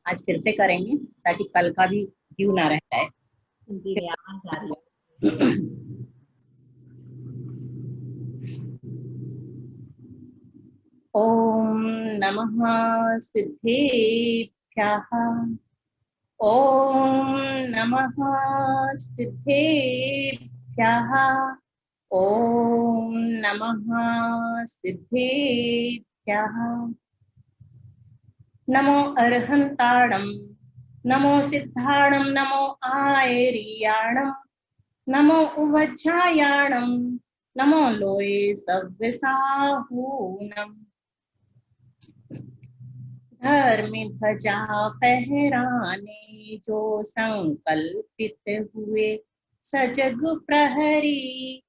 आज फिर से करेंगे ताकि कल का भी ड्यू ना रह जाए। दीदी आवाज आ रही है। ओम नमः सिद्धेभ्यः। ओम नमः सिद्धेभ्यः। ओम नमः सिद्धेभ्यः। नमो अर्हन्ताणं, नमो सिद्धाणं, नमो आयर्याणं, नमो उवज्झायाणं, नमो लोये सव्यसाहूनम्। धर्म ध्वजा फहराने जो संकल्पित हुए, सजग प्रहरी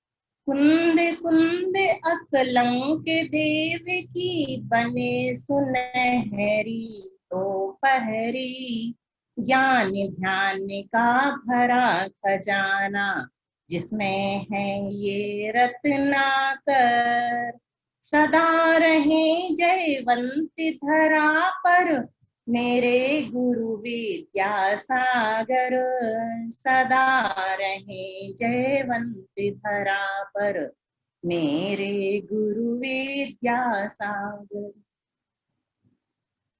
कुंद कुंद अकलंक देव की बने सुनहरी दोपहरी। ज्ञान ध्यान का भरा खजाना जिसमें है ये रत्नाकर, सदा रहे जयवंत धरा पर मेरे गुरु विद्यासागर। सदा रहे जयवंत धरा पर मेरे गुरु विद्यासागर।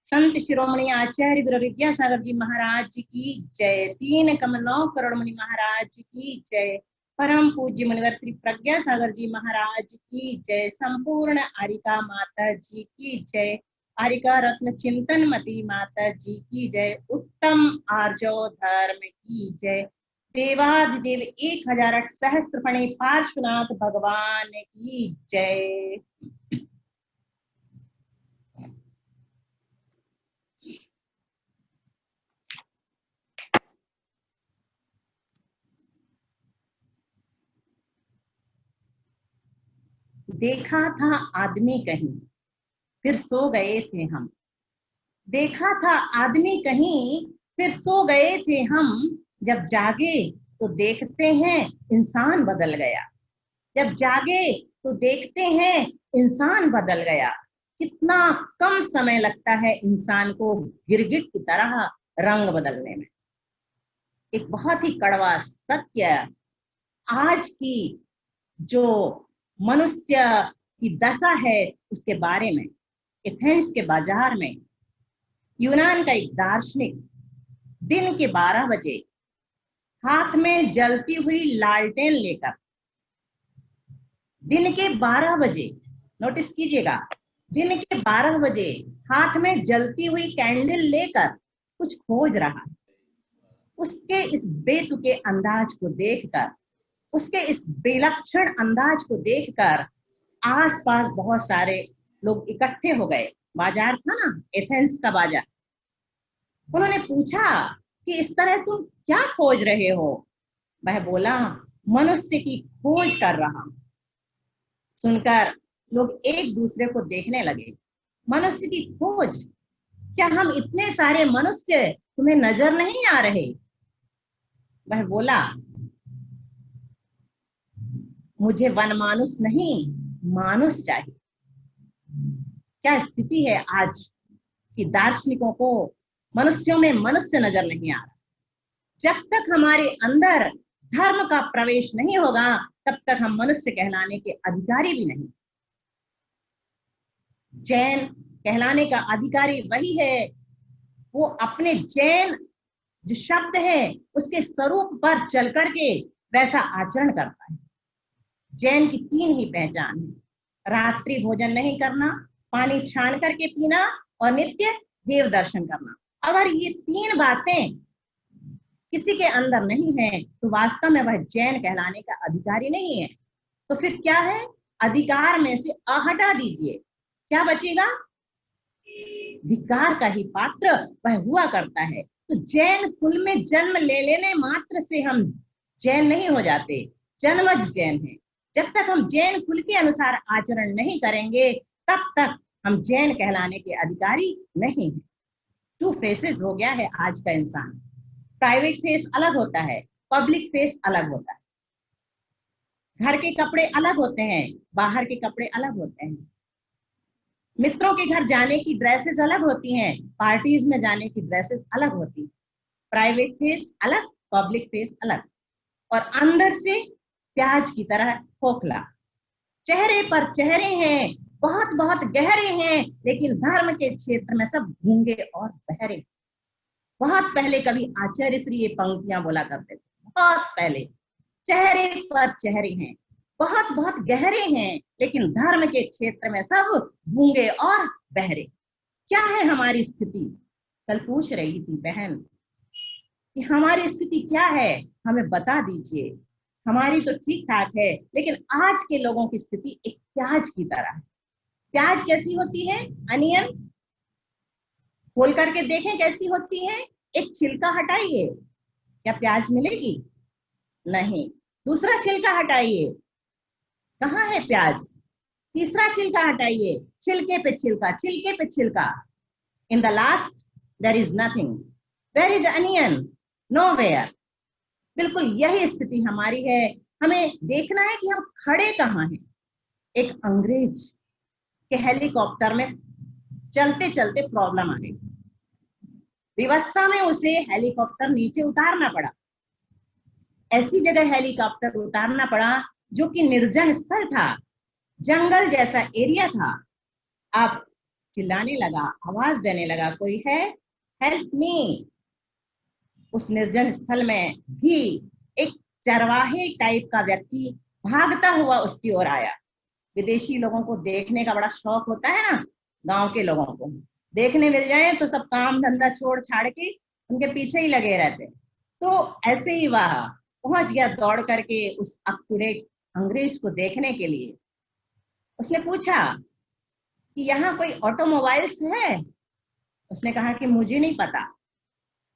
संत शिरोमणि आचार्य गुरु विद्यासागर जी महाराज की जय। 3 कमल 9 करोड़ मुनि महाराज की जय। परम पूज्य मुनिवर श्री प्रज्ञा सागर जी महाराज की जय। संपूर्ण आरिका माता जी की जय। आरिका रत्न चिंतन मती माता जी की जय। उत्तम आर्जो धर्म की जय। देवाधिदेव 1008 सहस्त्रफणी पार्श्वनाथ भगवान की जय। देखा था आदमी कहीं फिर सो गए थे हम। देखा था आदमी कहीं फिर सो गए थे हम। जब जागे तो देखते हैं इंसान बदल गया। जब जागे तो देखते हैं इंसान बदल गया। कितना कम समय लगता है इंसान को गिरगिट की तरह रंग बदलने में। एक बहुत ही कड़वा सत्य आज की जो मनुष्य की दशा है उसके बारे में। एथेंस के बाजार में यूनान का एक दार्शनिक दिन के 12 बजे हाथ में जलती हुई लालटेन लेकर, दिन के 12 बजे, नोटिस कीजिएगा, दिन के 12 बजे हाथ में जलती हुई कैंडल लेकर कुछ खोज रहा। उसके इस बेतुके अंदाज को देखकर, उसके इस विलक्षण अंदाज को देखकर आसपास बहुत सारे लोग इकट्ठे हो गए। बाजार था ना, एथेंस का बाजार। उन्होंने पूछा कि इस तरह तुम क्या खोज रहे हो? वह बोला, मनुष्य की खोज कर रहा हूं। सुनकर लोग एक दूसरे को देखने लगे। मनुष्य की खोज? क्या हम इतने सारे मनुष्य तुम्हें नजर नहीं आ रहे? वह बोला, मुझे वनमानुष नहीं, मानुष चाहिए। क्या स्थिति है आज कि दार्शनिकों को मनुष्यों में मनुष्य नजर नहीं आ रहा। जब तक हमारे अंदर धर्म का प्रवेश नहीं होगा तब तक हम मनुष्य कहलाने के अधिकारी भी नहीं। जैन कहलाने का अधिकारी वही है, वो अपने जैन जो शब्द है उसके स्वरूप पर चल करके वैसा आचरण करता है। जैन की 3 ही पहचान है, रात्रि भोजन नहीं करना, पानी छान करके पीना और नित्य देव दर्शन करना। अगर ये 3 बातें किसी के अंदर नहीं है तो वास्तव में वह जैन कहलाने का अधिकारी नहीं है। तो फिर क्या है? अधिकार में से अ हटा दीजिए, क्या बचेगा? धिक्कार का ही पात्र वह हुआ करता है। तो जैन कुल में जन्म ले लेने मात्र से हम जैन नहीं हो जाते, जन्मज जैन है। जब तक हम जैन कुल के अनुसार आचरण नहीं करेंगे तब तक हम जैन कहलाने के अधिकारी नहीं है। 2 फेसेस हो गया है आज का इंसान। प्राइवेट फेस अलग होता है, पब्लिक फेस अलग होता है। घर के कपड़े अलग होते हैं, बाहर के कपड़े अलग होते हैं। मित्रों के घर जाने की ड्रेसेस अलग होती हैं, पार्टीज में जाने की ड्रेसेस अलग होती हैं। प्राइवेट फेस अलग, पब्लिक फेस अलग, और अंदर से प्याज की तरह खोखला। चेहरे पर चेहरे हैं, बहुत बहुत गहरे हैं, लेकिन धर्म के क्षेत्र में सब गूंगे और बहरे। बहुत पहले कभी आचार्य श्री ये पंक्तियां बोला करते थे, बहुत पहले। चेहरे पर चेहरे हैं, बहुत बहुत गहरे हैं, लेकिन धर्म के क्षेत्र में सब गूंगे और बहरे। क्या है हमारी स्थिति? कल पूछ रही थी बहन कि हमारी स्थिति क्या है, हमें बता दीजिए। हमारी तो ठीक ठाक है, लेकिन आज के लोगों की स्थिति एक प्याज की तरह है। प्याज कैसी होती है? अनियन खोल करके देखें कैसी होती है। एक छिलका हटाइए, क्या प्याज मिलेगी? नहीं। दूसरा छिलका हटाइए, कहाँ है प्याज? तीसरा छिलका हटाइए, छिलके पे छिलका, छिलके पे छिलका। In the last there is nothing. Where is onion? Nowhere. बिल्कुल यही स्थिति हमारी है। हमें देखना है कि हम खड़े कहाँ हैं। एक अंग्रेज के हेलीकॉप्टर में चलते चलते प्रॉब्लम आ गई। विवस्था में उसे हेलीकॉप्टर नीचे उतारना पड़ा। ऐसी जगह हेलीकॉप्टर उतारना पड़ा जो कि निर्जन स्थल था, जंगल जैसा एरिया था। अब चिल्लाने लगा, आवाज देने लगा, कोई है? Help me. उस निर्जन स्थल में भी एक चरवाहे टाइप का व्यक्ति भागता हुआ उसकी ओर आया। विदेशी लोगों को देखने का बड़ा शौक होता है ना, गांव के लोगों को देखने मिल जाए तो सब काम धंधा छोड़ छाड़ के उनके पीछे ही लगे रहते। तो ऐसे ही वह पहुंच गया दौड़ करके उस अप-टू-डेट अंग्रेज को देखने के लिए। उसने पूछा कि यहाँ कोई ऑटोमोबाइल्स है? उसने कहा कि मुझे नहीं पता।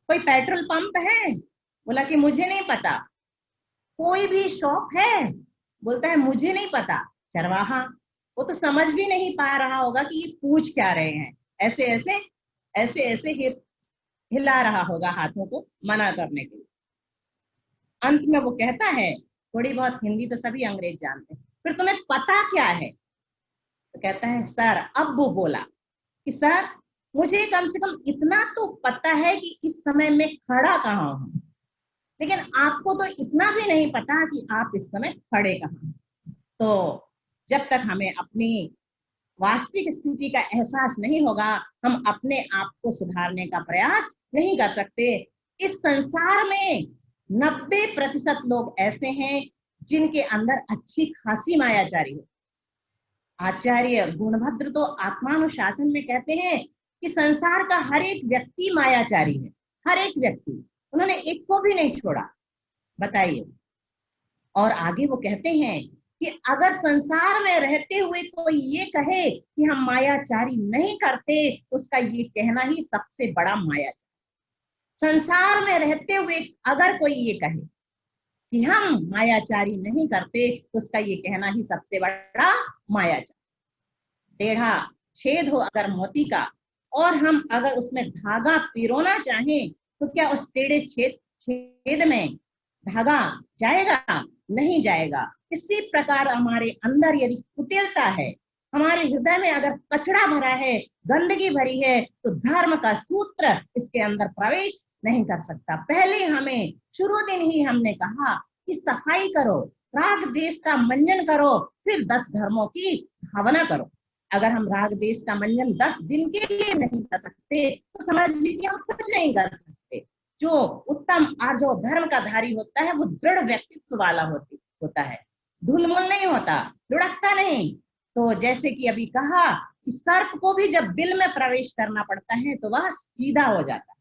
कोई पेट्रोल पंप है? बोला कि मुझे नहीं पता। कोई भी शॉप है? बोलता है मुझे नहीं पता। चरवाहा वो तो समझ भी नहीं पा रहा होगा कि ये पूछ क्या रहे हैं। ऐसे ऐसे ऐसे ऐसे हिला रहा होगा हाथों को मना करने के लिए। अंत में वो कहता है, थोड़ी बहुत हिंदी तो सभी अंग्रेज जानते हैं, फिर तुम्हें पता क्या है? तो कहता है सर, अब वो बोला कि सर मुझे कम से कम इतना तो पता है कि इस समय मैं खड़ा कहाँ हूँ, लेकिन आपको तो इतना भी नहीं पता कि आप इस समय खड़े कहाँ। तो जब तक हमें अपनी वास्तविक स्थिति का एहसास नहीं होगा, हम अपने आप को सुधारने का प्रयास नहीं कर सकते। इस संसार में 90% लोग ऐसे हैं जिनके अंदर अच्छी खासी मायाचारी है। आचार्य गुणभद्र तो आत्मानुशासन में कहते हैं कि संसार का हर एक व्यक्ति मायाचारी है, हर एक व्यक्ति। उन्होंने एक को भी नहीं छोड़ा। बताइए। और आगे वो कहते हैं कि अगर संसार में रहते हुए कोई ये कहे कि हम मायाचारी नहीं करते, तो उसका ये कहना ही सबसे बड़ा मायाचारी। संसार में रहते हुए अगर कोई ये कहे कि हम मायाचारी नहीं करते, तो उसका ये कहना ही सबसे बड़ा मायाचारी। टेढ़ा छेद हो अगर मोती का, और हम अगर उसमें धागा पिरोना चाहें, तो क्या उस टेढ़े छेद में धागा जाएगा? नहीं जाएगा। इसी प्रकार हमारे अंदर यदि कुटिलता है, हमारे हृदय में अगर कचरा भरा है, गंदगी भरी है, तो धर्म का सूत्र इसके अंदर प्रवेश नहीं कर सकता। पहले हमें शुरू दिन ही हमने कहा कि सफाई करो, राग देश का मंजन करो, फिर 10 धर्मों की भावना करो। अगर हम राग देश का मंजन 10 दिन के लिए नहीं कर सकते, तो समझ लीजिए हम कुछ नहीं कर सकते। जो उत्तम और जो धर्म का धारी होता है, वो दृढ़ व्यक्तित्व वाला होता है, धूलमूल नहीं होता, लुढ़कता नहीं। तो जैसे कि अभी कहा कि सर्प को भी जब बिल में प्रवेश करना पड़ता है, तो वह सीधा हो जाता है।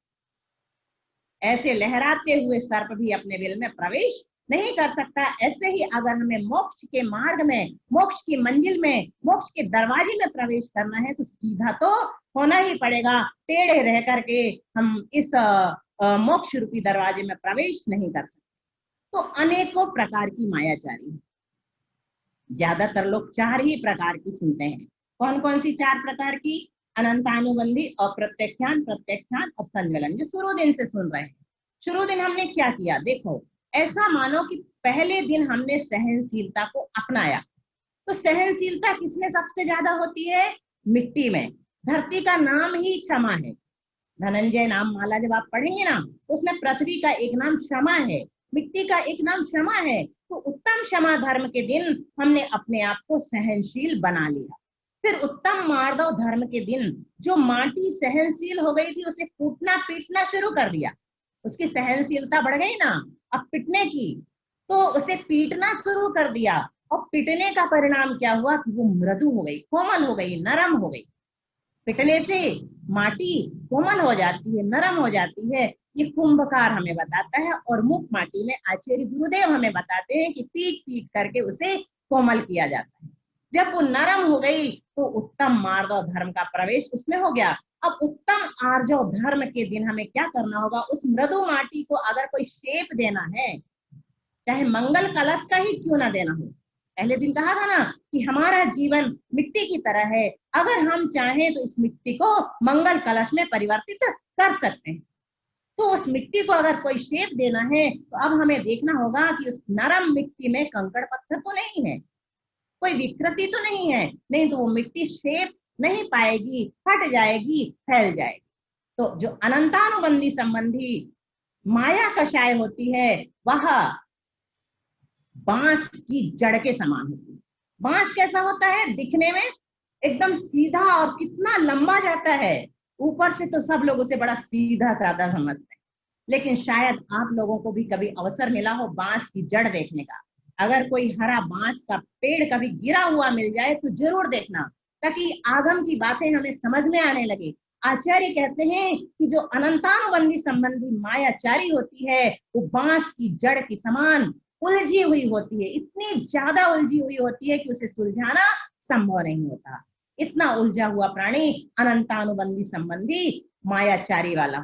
ऐसे लहराते हुए सर्प भी अपने बिल में प्रवेश नहीं कर सकता। ऐसे ही अगर हमें मोक्ष के मार्ग में, मोक्ष की मंजिल में, मोक्ष के दरवाजे में प्रवेश करना है, तो सीधा तो होना ही पड़ेगा। टेढ़े रह करके हम इस मोक्ष रूपी दरवाजे में प्रवेश नहीं कर सकते। तो अनेकों प्रकार की मायाचारी है। ज्यादातर लोग 4 ही प्रकार की सुनते हैं। कौन कौन सी 4 प्रकार की? अनंतानुबंधी, अप्रत्यख्यान, प्रत्यख्यान और संज्वलन, जो शुरू दिन से सुन रहे हैं। शुरू दिन हमने क्या किया? देखो, ऐसा मानो कि पहले दिन हमने सहनशीलता को अपनाया। तो सहनशीलता किसमें सबसे ज्यादा होती है? मिट्टी में। धरती का नाम ही क्षमा है। धनंजय नाम माला जब आप पढ़ेंगे ना, तो उसमें पृथ्वी का एक नाम क्षमा है, मिट्टी का एक नाम क्षमा है। तो उत्तम क्षमा धर्म के दिन हमने अपने आप को सहनशील बना लिया। फिर उत्तम मार्दव धर्म के दिन जो माटी सहनशील हो गई थी, उसे कूटना पीटना शुरू कर दिया। उसकी सहनशीलता बढ़ गई ना अब पिटने की, तो उसे पीटना शुरू कर दिया। और पिटने का परिणाम क्या हुआ कि वो मृदु हो गई, कोमल हो गई, नरम हो गई। पिटने से माटी कोमल हो जाती है, नरम हो जाती है। ये कुंभकार हमें बताता है, और मुख माटी में आचार्य गुरुदेव हमें बताते हैं कि पीट पीट करके उसे कोमल किया जाता है। जब वो नरम हो गई तो उत्तम मार्दव धर्म का प्रवेश उसमें हो गया। अब उत्तम आर्जव धर्म के दिन हमें क्या करना होगा, उस मृदु माटी को अगर कोई शेप देना है, चाहे मंगल कलश का ही क्यों ना देना हो। पहले दिन कहा था ना कि हमारा जीवन मिट्टी की तरह है, अगर हम चाहें तो इस मिट्टी को मंगल कलश में परिवर्तित कर सकते हैं। तो उस मिट्टी को अगर कोई शेप देना है, तो अब हमें देखना होगा कि उस नरम मिट्टी में कंकड़ पत्थर तो नहीं है, कोई विकृति तो नहीं है, नहीं तो वो मिट्टी शेप नहीं पाएगी, फट जाएगी, फैल जाएगी। तो जो अनंतानुबंधी संबंधी माया कषाय होती है, वह बांस की जड़ के समान होती है। बांस कैसा होता है, दिखने में एकदम सीधा और कितना लंबा जाता है, ऊपर से तो सब लोग उसे बड़ा सीधा साधा समझते हैं। लेकिन शायद आप लोगों को भी कभी अवसर मिला हो बांस की जड़ देखने का। अगर कोई हरा बांस का पेड़ कभी गिरा हुआ मिल जाए तो जरूर देखना, ताकि आगम की बातें हमें समझ में आने लगे। आचार्य कहते हैं कि जो अनंतानुबंधी संबंधी मायाचारी होती है, वो बांस की जड़ की समान उलझी हुई होती है, इतनी ज्यादा उलझी हुई होती है कि उसे सुलझाना संभव नहीं होता। इतना उलझा हुआ प्राणी अनंतानुबंधी संबंधी मायाचारी वाला।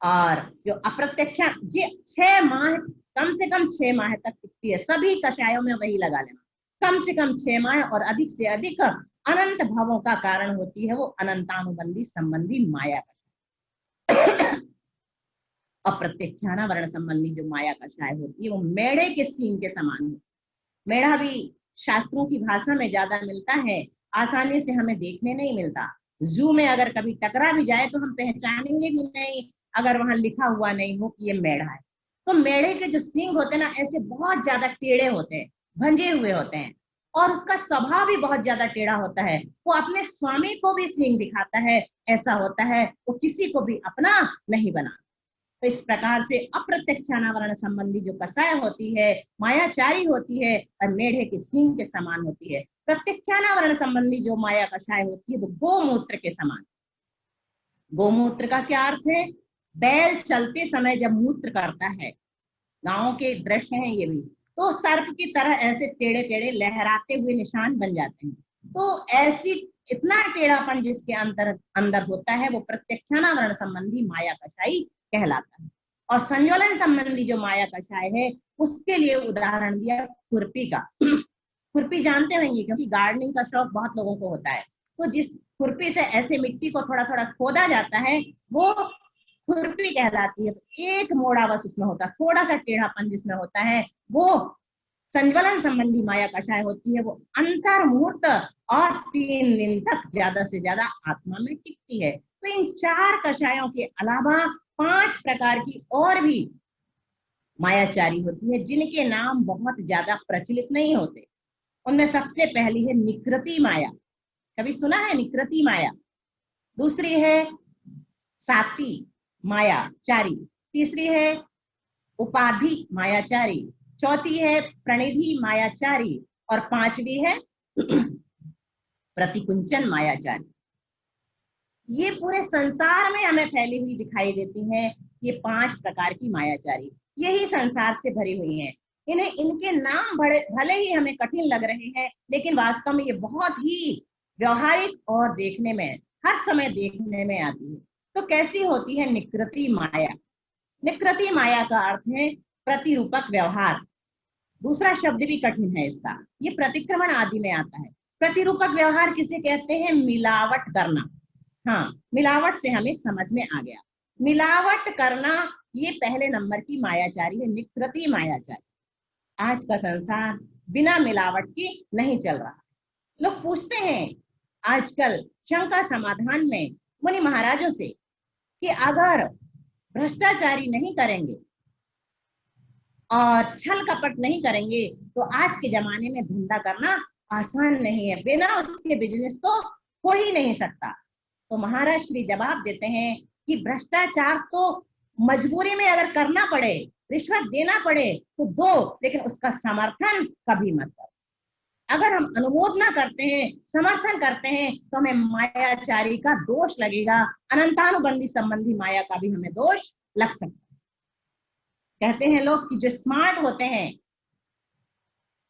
और जो अप्रत्यक्ष जी 6 माह, कम से कम 6 माह तक टिकती है। सभी कषायों में वही लगा लेना, कम से कम 6 माह और अधिक से अधिक अनंत भावों का कारण होती है वो अनंतानुबंधी संबंधी माया। अप्रत्यक्षाना वर्ण संबंधी जो माया कषाय होती है, वो मेढ़े के सींग के समान है। मेढ़ा भी शास्त्रों की भाषा में ज्यादा मिलता है, आसानी से हमें देखने नहीं मिलता। जू में अगर कभी टकरा भी जाए तो हम पहचानेंगे भी नहीं, अगर वहां लिखा हुआ नहीं हो कि ये मेढ़ा है। तो मेढ़े के जो सींग होते हैं ना, ऐसे बहुत ज्यादा टेढ़े होते हैं, भंजे हुए होते हैं, और उसका स्वभाव भी बहुत ज्यादा टेढ़ा होता है। वो अपने स्वामी को भी सींग दिखाता है, ऐसा होता है, वो किसी को भी अपना नहीं बना। तो इस प्रकार से अप्रत्यक्षानावरण संबंधी जो कषाय होती है, मायाचारी होती है, और मेढ़े के सींग के समान होती है। प्रत्यक्षानावरण संबंधी जो माया कषाय होती है, वो गोमूत्र के समान। गोमूत्र का क्या अर्थ है, बैल चलते समय जब मूत्र करता है, गांव के दृश्य हैं ये भी, तो सर्प की तरह ऐसे टेढ़े टेढ़े लहराते हुए निशान बन जाते हैं। तो ऐसी इतना टेढ़ापन जिसके अंदर होता है, वो प्रत्यक्षानावरण संबंधी माया कषाई कहलाता है। और संज्वलन संबंधी जो माया कषाय है, उसके लिए उदाहरण दिया खुरपी का। खुरपी जानते होंगे, क्योंकि गार्डनिंग का शौक बहुत लोगों को होता है। तो जिस खुरपी से ऐसे मिट्टी को थोड़ा थोड़ा खोदा जाता है, वो खुरपी कहलाती है। तो एक मोड़ा बस उसमें होता है, थोड़ा सा टेढ़ापन जिसमें होता है, वो संज्वलन संबंधी माया कषाय होती है। वो अंतर मुहूर्त और 3 दिन तक ज्यादा से ज्यादा आत्मा में टिकती है। तो इन 4 कषायों के अलावा 5 प्रकार की और भी मायाचारी होती है, जिनके नाम बहुत ज्यादा प्रचलित नहीं होते। उनमें सबसे पहली है निकृति माया, कभी सुना है निकृति माया? दूसरी है साती मायाचारी, तीसरी है उपाधि मायाचारी, चौथी है प्रणिधि मायाचारी, और 5वीं है प्रतिकुंचन मायाचारी। ये पूरे संसार में हमें फैली हुई दिखाई देती हैं, ये 5 प्रकार की मायाचारी, यही संसार से भरी हुई हैं। इन्हें, इनके नाम भले ही हमें कठिन लग रहे हैं, लेकिन वास्तव में ये बहुत ही व्यवहारिक और देखने में, हर समय देखने में आती है। तो कैसी होती है निकृति माया? निकृति माया का अर्थ है प्रतिरूपक व्यवहार। दूसरा शब्द भी कठिन है इसका, ये प्रतिक्रमण आदि में आता है। प्रतिरूपक व्यवहार किसे कहते हैं? मिलावट करना। हाँ, मिलावट से हमें समझ में आ गया, मिलावट करना ये पहले नंबर की मायाचारी है, निकृति मायाचारी। आज का संसार बिना मिलावट की नहीं चल रहा। लोग पूछते हैं आजकल शंका समाधान में मुनि महाराजों से कि अगर भ्रष्टाचारी नहीं करेंगे और छल कपट नहीं करेंगे तो आज के जमाने में धंधा करना आसान नहीं है, बिना उसके बिजनेस तो हो ही नहीं सकता। तो महाराज श्री जवाब देते हैं कि भ्रष्टाचार तो मजबूरी में अगर करना पड़े, रिश्वत देना पड़े तो दो, लेकिन उसका समर्थन कभी मत करो। अगर हम अनुमोद ना करते हैं, समर्थन करते हैं, तो हमें मायाचारी का दोष लगेगा, अनंतानुबंधी संबंधी माया का भी हमें दोष लग सकता है। कहते हैं लोग कि जो स्मार्ट होते हैं,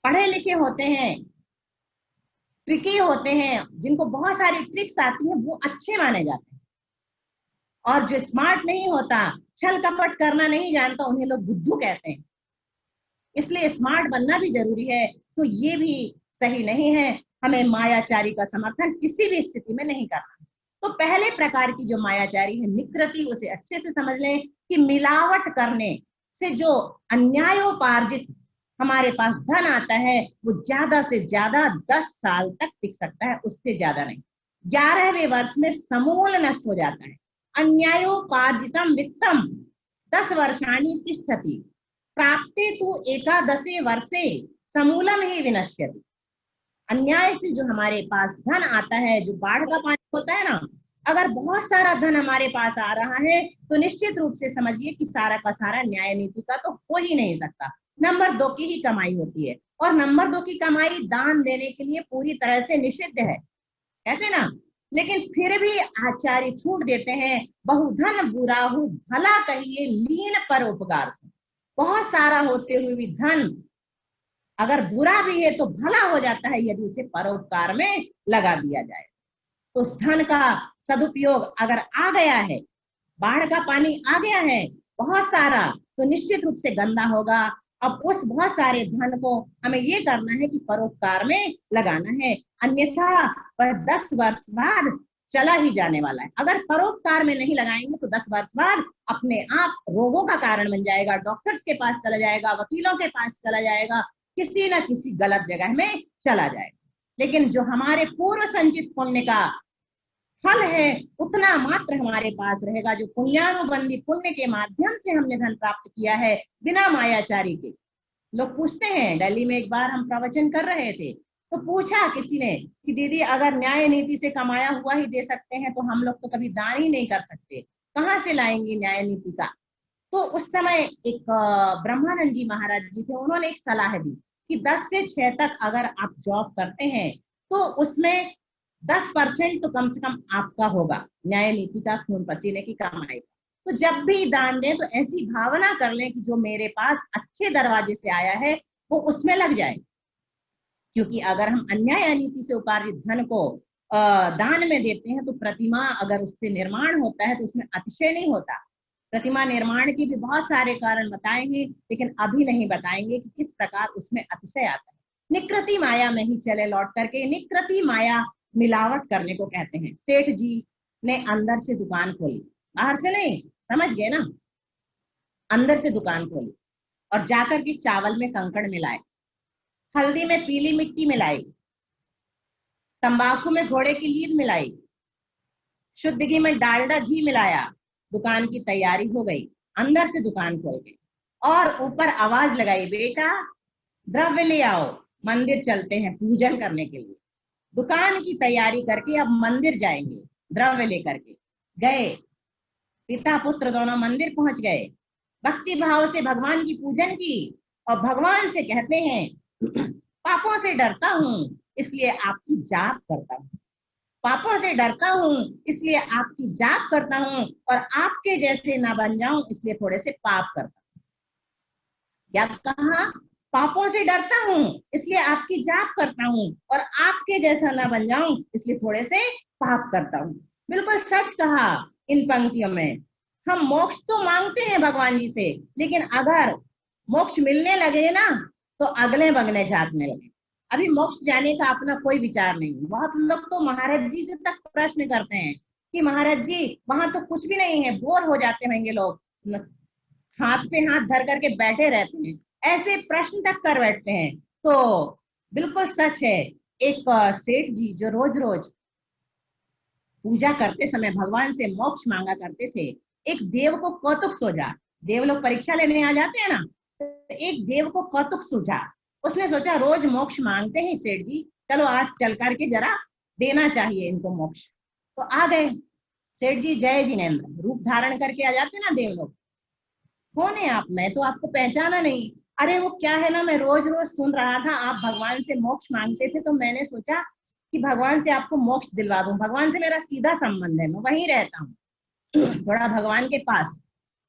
पढ़े लिखे होते हैं, ट्रिकी होते हैं, जिनको बहुत सारी ट्रिक्स आती हैं, वो अच्छे माने जाते हैं। और जो स्मार्ट नहीं होता, छल कपट करना नहीं जानता, उन्हें लोग बुद्धू कहते हैं। इसलिए स्मार्ट बनना भी जरूरी है। तो ये भी सही नहीं है, हमें मायाचारी का समर्थन किसी भी स्थिति में नहीं करना। तो पहले प्रकार की जो मायाचारी है निकृति, उसे अच्छे से समझ लें कि मिलावट करने से जो अन्यायोपार्जित हमारे पास धन आता है वो ज्यादा से ज्यादा 10 साल तक टिक सकता है, उससे ज्यादा नहीं। 11वें वर्ष में समूल नष्ट हो जाता है। अन्यायोपार्जितम वित्तम 10 वर्षाणि तिष्ठति, प्राप्ते तु एकादशे वर्षे समूलम ही विनश्यति। अन्याय से जो हमारे पास धन आता है, जो बाढ़ का पानी होता है ना, अगर बहुत सारा धन हमारे पास आ रहा है तो निश्चित रूप से समझिए कि सारा का सारा न्याय नीति का तो हो ही नहीं सकता। नंबर 2 की ही कमाई होती है, और नंबर 2 की कमाई दान देने के लिए पूरी तरह से निषिद्ध है, कहते ना। लेकिन फिर भी आचार्य छूट देते हैं, बहुधन बुराहु भला कहिए लीन पर उपकार से। बहुत सारा होते हुए भी धन अगर बुरा भी है तो भला हो जाता है यदि उसे परोपकार में लगा दिया जाए। तो उस धन का सदुपयोग अगर आ गया है, बाढ़ का पानी आ गया है बहुत सारा, तो निश्चित रूप से गंदा होगा। अब उस बहुत सारे धन को हमें ये करना है कि परोपकार में लगाना है, अन्यथा वह 10 वर्ष बाद चला ही जाने वाला है। अगर परोपकार में नहीं लगाएंगे तो 10 वर्ष बाद अपने आप रोगों का कारण बन जाएगा, डॉक्टर्स के पास चला जाएगा, वकीलों के पास चला जाएगा, किसी ना किसी गलत जगह में चला जाएगा। लेकिन जो हमारे पूर्व संचित पुण्य का फल है उतना मात्र हमारे पास रहेगा, जो पुण्यानुबंधी पुण्य के माध्यम से हमने धन प्राप्त किया है बिना मायाचारी के। लोग पूछते हैं, दिल्ली में एक बार हम प्रवचन कर रहे थे तो पूछा किसी ने कि दीदी अगर न्याय नीति से कमाया हुआ ही दे सकते हैं तो हम लोग तो कभी दान ही नहीं कर सकते, कहाँ से लाएंगे न्याय नीति का। तो उस समय एक ब्रह्मानंद जी महाराज जी थे, उन्होंने एक सलाह दी कि 10 से 6 तक अगर आप जॉब करते हैं तो उसमें 10% तो कम से कम आपका होगा न्याय नीति का, खून पसीने की कमाई। तो जब भी दान दें तो ऐसी भावना कर लें कि जो मेरे पास अच्छे दरवाजे से आया है वो उसमें लग जाए। क्योंकि अगर हम अन्याय नीति से उपार्जित धन को दान में देते हैं तो प्रतिमा अगर उससे निर्माण होता है तो उसमें अतिशय नहीं होता। प्रतिमा निर्माण के भी बहुत सारे कारण बताएंगे, लेकिन अभी नहीं बताएंगे कि किस प्रकार उसमें अतिशय आता है। निकृति माया में ही चले लौट करके, निकृति माया मिलावट करने को कहते हैं। सेठ जी ने अंदर से दुकान खोली, बाहर से नहीं, समझ गए ना, अंदर से दुकान खोली और जाकर के चावल में कंकड़ मिलाए, हल्दी में पीली मिट्टी मिलाई, तंबाकू में घोड़े की लीद मिलाई, शुद्ध घी में डालडा घी मिलाया, दुकान की तैयारी हो गई। अंदर से दुकान खोल गई और ऊपर आवाज लगाई, बेटा द्रव्य ले आओ, मंदिर चलते हैं पूजन करने के लिए। दुकान की तैयारी करके अब मंदिर जाएंगे, द्रव्य लेकर के गए। पिता पुत्र दोनों मंदिर पहुंच गए, भक्ति भाव से भगवान की पूजन की और भगवान से कहते हैं पापों से डरता हूं इसलिए आपकी जाप करता हूं, पापों से डरता हूं इसलिए आपकी जाप करता हूं, और आपके जैसे ना बन जाऊं इसलिए थोड़े से पाप करता हूं। क्या कहा? पापों से डरता हूं इसलिए आपकी जाप करता हूं, और आपके जैसा ना बन जाऊं इसलिए थोड़े से पाप करता हूं। बिल्कुल सच कहा इन पंक्तियों में। हम मोक्ष तो मांगते हैं भगवान जी से, लेकिन अगर मोक्ष मिलने लगे ना तो अगले बगले झांकने लगे। अभी मोक्ष जाने का अपना कोई विचार नहीं। बहुत लोग तो महाराज जी से तक प्रश्न करते हैं कि महाराज जी वहां तो कुछ भी नहीं है, बोर हो जाते होंगे लोग, हाथ पे हाथ धर करके बैठे रहते हैं, ऐसे प्रश्न तक कर बैठते हैं। तो बिल्कुल सच है। एक सेठ जी जो रोज रोज पूजा करते समय भगवान से मोक्ष मांगा करते थे। एक देव को कौतुक सूझा, देव लोग परीक्षा लेने आ जाते हैं ना, तो एक देव को कौतुक सूझा। उसने सोचा रोज मोक्ष मांगते हैं सेठ जी, चलो आज चल करके जरा देना चाहिए इनको मोक्ष। तो आ गए सेठ जी, जय जिनेन्द्र रूप धारण करके आ जाते ना देव लोग। कौन है आप? मैं तो आपको पहचाना नहीं। अरे वो क्या है ना, मैं रोज रोज सुन रहा था आप भगवान से मोक्ष मांगते थे, तो मैंने सोचा कि भगवान से आपको मोक्ष दिलवा दूं। भगवान से मेरा सीधा संबंध है, मैं वहीं रहता हूँ थोड़ा भगवान के पास।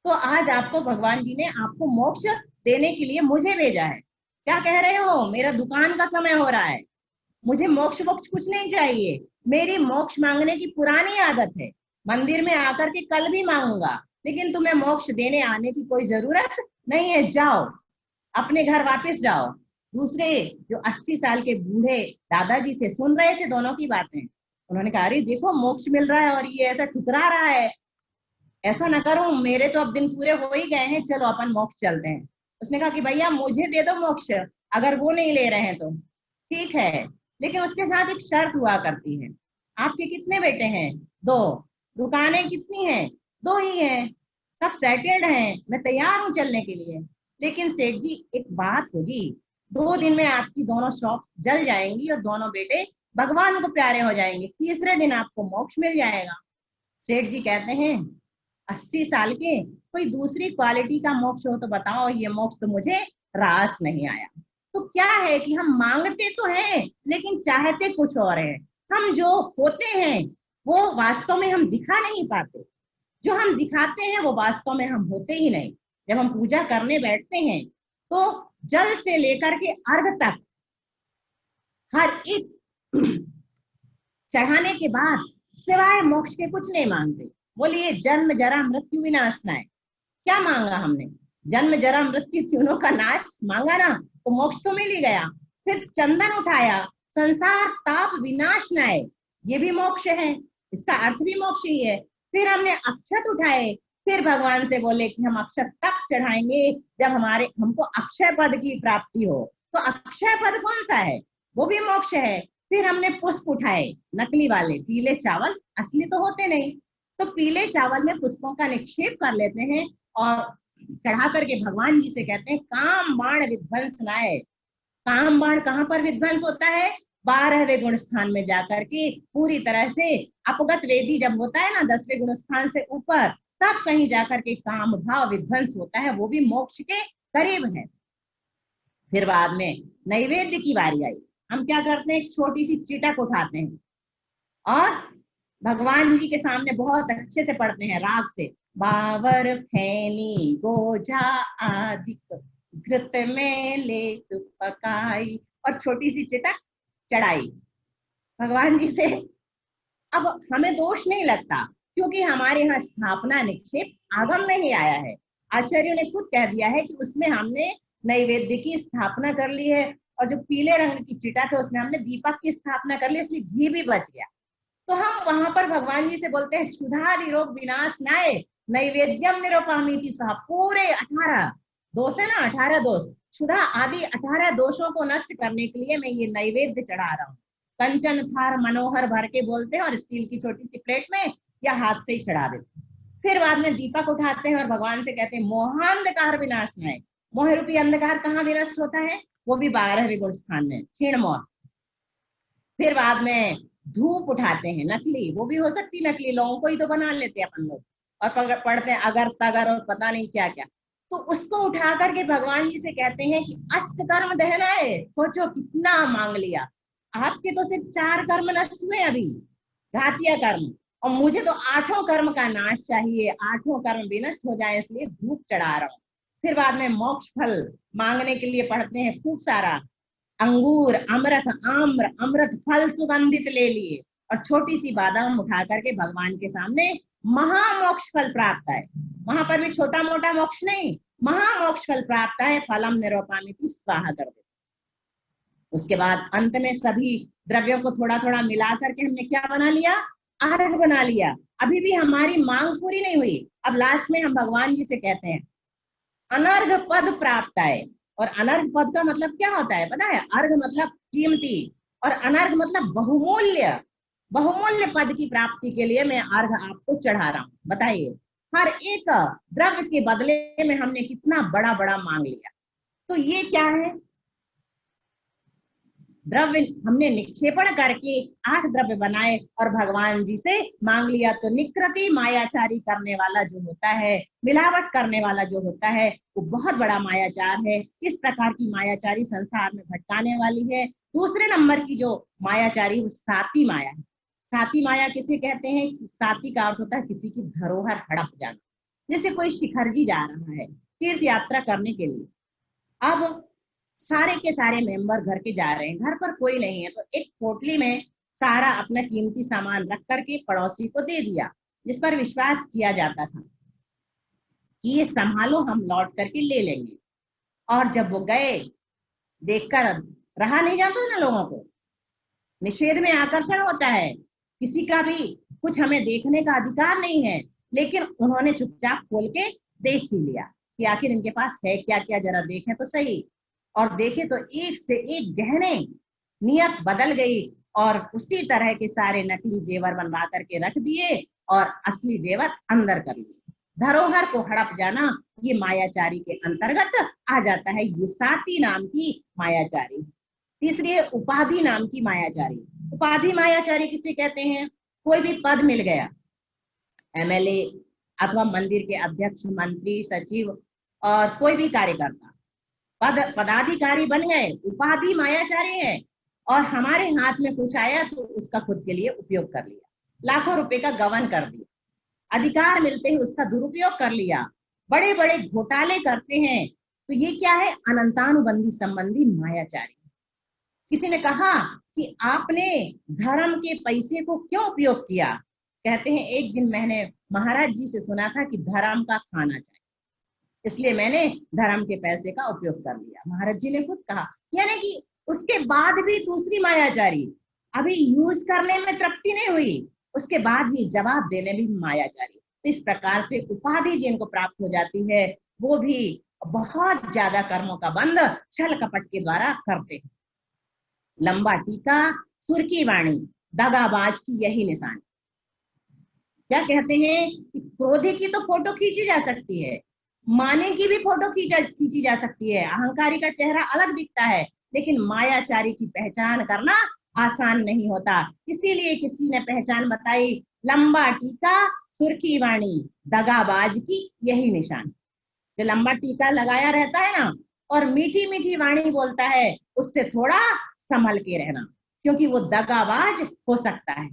तो आज आपको भगवान जी ने आपको मोक्ष देने के लिए मुझे भेजा है। क्या कह रहे हो? मेरा दुकान का समय हो रहा है, मुझे मोक्ष वोक्ष कुछ नहीं चाहिए। मेरी मोक्ष मांगने की पुरानी आदत है, मंदिर में आकर के कल भी मांगूंगा, लेकिन तुम्हें मोक्ष देने आने की कोई जरूरत नहीं है। जाओ अपने घर वापस जाओ। दूसरे जो 80 साल के बूढ़े दादाजी थे सुन रहे थे दोनों की बातें। उन्होंने कहा अरे देखो मोक्ष मिल रहा है और ये ऐसा ठुकरा रहा है, ऐसा ना करो, मेरे तो अब दिन पूरे हो ही गए हैं, चलो अपन मोक्ष चलते हैं। उसने कहा कि भैया मुझे दे दो मोक्ष, अगर वो नहीं ले रहे हैं तो ठीक है, लेकिन उसके साथ एक शर्त हुआ करती है। आपके कितने बेटे हैं? 2। दुकानें कितनी हैं? 2 ही हैं। सब सेटल्ड हैं, मैं तैयार हूँ चलने के लिए, लेकिन सेठ जी एक बात होगी, 2 दिन में आपकी दोनों शॉप्स जल जाएंगी और दोनों बेटे भगवान को प्यारे हो जाएंगे, तीसरे दिन आपको मोक्ष मिल जाएगा। सेठ जी कहते हैं 80 साल के, कोई दूसरी क्वालिटी का मोक्ष हो तो बताओ, ये मोक्ष तो मुझे रास नहीं आया। तो क्या है कि हम मांगते तो हैं लेकिन चाहते कुछ और है। हम जो होते हैं वो वास्तव में हम दिखा नहीं पाते, जो हम दिखाते हैं वो वास्तव में हम होते ही नहीं। जब हम पूजा करने बैठते हैं तो जल से लेकर के अर्घ तक हर एक चढ़ाने के बाद सिवाय मोक्ष के कुछ नहीं मांगते। बोलिए जन्म जरा मृत्यु विनाश ना है। क्या मांगा हमने? जन्म जरा मृत्यु तीनों का नाश मांगा ना, तो मोक्ष तो मिल ही गया। फिर चंदन उठाया, संसार ताप विनाश न आए, ये भी मोक्ष है, इसका अर्थ भी मोक्ष ही है। फिर हमने अक्षत उठाए, फिर भगवान से बोले कि हम अक्षत तब चढ़ाएंगे जब हमको अक्षय पद की प्राप्ति हो। तो अक्षय पद कौन सा है? वो भी मोक्ष है। फिर हमने पुष्प उठाए, नकली वाले, पीले चावल असली तो होते नहीं, तो पीले चावल में पुष्पों का निक्षेप कर लेते हैं और चढ़ा करके भगवान जी से कहते हैं काम बाण विध्वंस नाय। काम बाण कहाँ पर विध्वंस होता है? 12वें गुण स्थान में जाकर के पूरी तरह से अपगत वेदी जब होता है ना 10वें गुण स्थान से ऊपर, तब कहीं जाकर के काम भाव विध्वंस होता है, वो भी मोक्ष के करीब है। फिर बाद में नैवेद्य की बारी आई। हम क्या करते हैं? एक छोटी सी चिटक उठाते हैं और भगवान जी के सामने बहुत अच्छे से पढ़ते हैं राग से, बावर फैनी गोजा आदिक घृत में ले पकाई, और छोटी सी चिटक चढ़ाई भगवान जी से। अब हमें दोष नहीं लगता क्योंकि हमारे यहाँ स्थापना निक्षेप आगम में ही आया है। आचार्यों ने खुद कह दिया है कि उसमें हमने नैवेद्य की स्थापना कर ली है, और जो पीले रंग की चिटक है उसमें हमने दीपक की स्थापना कर ली, इसलिए घी भी बच गया। तो हम वहां पर भगवान जी से बोलते हैं क्षुधा निरोग विनाश नाय नैवेद्यम निरोपामीति सह। पूरे 18 दोष है ना, 18 दोष, क्षुधा आदि 18 दोषों को नष्ट करने के लिए मैं ये नैवेद्य चढ़ा रहा हूँ। कंचन थार मनोहर भर के बोलते हैं, और स्टील की छोटी सी प्लेट में या हाथ से ही चढ़ा देते हैं। फिर बाद में दीपक उठाते हैं और भगवान से कहते हैं मोहांधकार विनाश नाय। मोह रूपी अंधकार कहाँ विनष्ट होता है? वो भी 12वें गुण स्थान में, क्षीण मोह। फिर बाद में धूप उठाते हैं नकली, वो भी हो सकती नकली, लोगों को ही तो बना लेते हैं अपन लोग, और पढ़ते हैं अगर तगर और पता नहीं क्या क्या। तो उसको उठा करके भगवान जी से कहते हैं कि अष्ट कर्म दहना है। सोचो कितना मांग लिया। आपके तो सिर्फ 4 कर्म नष्ट हुए अभी, घातिया कर्म, और मुझे तो 8 कर्म का नाश चाहिए, 8 कर्म विनष्ट हो जाए, इसलिए धूप चढ़ा रहा हूँ। फिर बाद में मोक्ष फल मांगने के लिए पढ़ते हैं खूब सारा, अंगूर अमृत आम्र अमृत फल सुगंधित ले लिए, और छोटी सी बादाम उठा करके भगवान के सामने महामोक्ष फल प्राप्त है। वहां पर भी छोटा मोटा मोक्ष नहीं, महामोक्ष फल प्राप्त है, फलम निरोपामिति स्वाहा कर दे। उसके बाद अंत में सभी द्रव्यों को थोड़ा थोड़ा मिला करके हमने क्या बना लिया? अर्घ बना लिया। अभी भी हमारी मांग पूरी नहीं हुई। अब लास्ट में हम भगवान जी से कहते हैं अनर्घ पद प्राप्त है। और अनर्घ पद का मतलब क्या होता है पता है? अर्घ मतलब कीमती और अनर्घ मतलब बहुमूल्य। बहुमूल्य पद की प्राप्ति के लिए मैं अर्घ आपको चढ़ा रहा हूं। बताइए, हर एक द्रव्य के बदले में हमने कितना बड़ा बड़ा मांग लिया। तो ये क्या है? द्रव्य हमने निक्षेपण करके 8 द्रव्य बनाए और भगवान जी से मांग लिया। तो निकृति मायाचारी करने वाला जो होता है, मिलावट करने वाला जो होता है, वो बहुत बड़ा मायाचार है। इस प्रकार की मायाचारी संसार में भटकाने वाली है। दूसरे नंबर की जो मायाचारी वो साती माया है। साती माया किसे कहते हैं? साती का अर्थ होता है किसी की धरोहर हड़प जाना। जैसे कोई शिखरजी जा रहा है तीर्थ यात्रा करने के लिए, अब सारे के सारे मेंबर घर के जा रहे हैं, घर पर कोई नहीं है, तो एक पोटली में सारा अपना कीमती सामान रख करके पड़ोसी को दे दिया, जिस पर विश्वास किया जाता था कि ये संभालो, हम लौट करके ले लेंगे। और जब वो गए, देखकर रहा नहीं जाता ना लोगों को, निषेध में आकर्षण होता है, किसी का भी कुछ हमें देखने का अधिकार नहीं है, लेकिन उन्होंने चुपचाप खोल के देख ही लिया कि आखिर इनके पास है क्या क्या, जरा देखें तो सही। और देखे तो एक से एक गहने, नियत बदल गई और उसी तरह के सारे नकली जेवर बनवा करके रख दिए और असली जेवर अंदर कर लिए। धरोहर को हड़प जाना ये मायाचारी के अंतर्गत आ जाता है। ये साती नाम की मायाचारी। तीसरी है उपाधि नाम की मायाचारी। उपाधि मायाचारी किसे कहते हैं? कोई भी पद मिल गया, एमएलए अथवा मंदिर के अध्यक्ष, मंत्री, सचिव और कोई भी कार्यकर्ता पदाधिकारी बन गए, उपाधि मायाचारी है। और हमारे हाथ में कुछ आया तो उसका खुद के लिए उपयोग कर लिया, लाखों रुपए का गबन कर दिया, अधिकार मिलते ही उसका दुरुपयोग कर लिया, बड़े बड़े घोटाले करते हैं। तो ये क्या है? अनंतानुबंधी संबंधी मायाचारी। किसी ने कहा कि आपने धर्म के पैसे को क्यों उपयोग किया? कहते हैं एक दिन मैंने महाराज जी से सुना था कि धर्म का खाना चाहिए, इसलिए मैंने धर्म के पैसे का उपयोग कर लिया। महाराज जी ने खुद कहा। यानी कि उसके बाद भी दूसरी मायाचारी, अभी यूज करने में तृप्ति नहीं हुई, उसके बाद भी जवाब देने में भी मायाचारी। तो इस प्रकार से उपाधि जिनको प्राप्त हो जाती है वो भी बहुत ज्यादा कर्मों का बंध छल कपट के द्वारा करते हैं। लंबा टीका, सुर्खी वाणी, दगाबाज की यही निशानी। क्या कहते हैं कि क्रोधी की तो फोटो खींची जा सकती है, माने की भी फोटो खींची जा सकती है, अहंकारी का चेहरा अलग दिखता है, लेकिन मायाचारी की पहचान करना आसान नहीं होता। इसीलिए किसी ने पहचान बताई, लंबा टीका, सुर्खी वाणी, दगाबाज की यही निशान। जो लंबा टीका लगाया रहता है ना और मीठी मीठी वाणी बोलता है, उससे थोड़ा संभल के रहना, क्योंकि वो दगाबाज हो सकता है।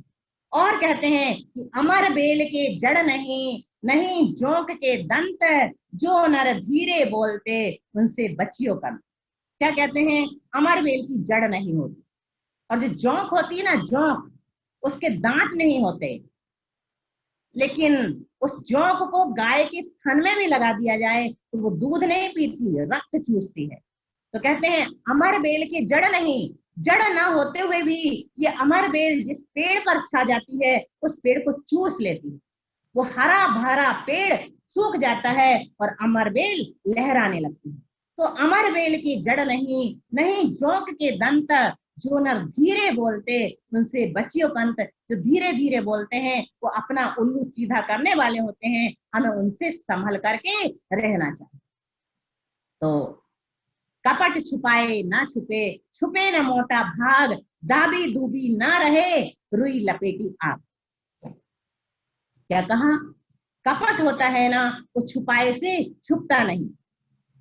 और कहते हैं कि अमर बेल के जड़ नहीं, नहीं जोंक के दंत, जो नर धीरे बोलते उनसे बचियो कर। क्या कहते हैं? अमर बेल की जड़ नहीं होती, और जो जोंक होती है ना, जोंक, उसके दांत नहीं होते, लेकिन उस जोंक को गाय के थन में भी लगा दिया जाए तो वो दूध नहीं पीती, रक्त चूसती है। तो कहते हैं अमर बेल की जड़ नहीं, जड़ ना होते हुए भी ये अमर बेल जिस पेड़ पर छा जाती है उस पेड़ को चूस लेती है। वो हरा भरा पेड़ सूख जाता है और अमर बेल लहराने लगती है। तो अमर बेल की जड़ नहीं, नहीं जोंक के दंत, जो नर धीरे बोलते उनसे बचियो पंत। जो धीरे धीरे बोलते हैं वो अपना उल्लू सीधा करने वाले होते हैं, हमें उनसे संभल करके रहना चाहिए। तो कपट छुपाए ना छुपे, छुपे न मोटा भाग, दाबी दूबी ना रहे, रुई लपेटी आग। क्या कहा? कपट होता है ना, वो छुपाए से छुपता नहीं।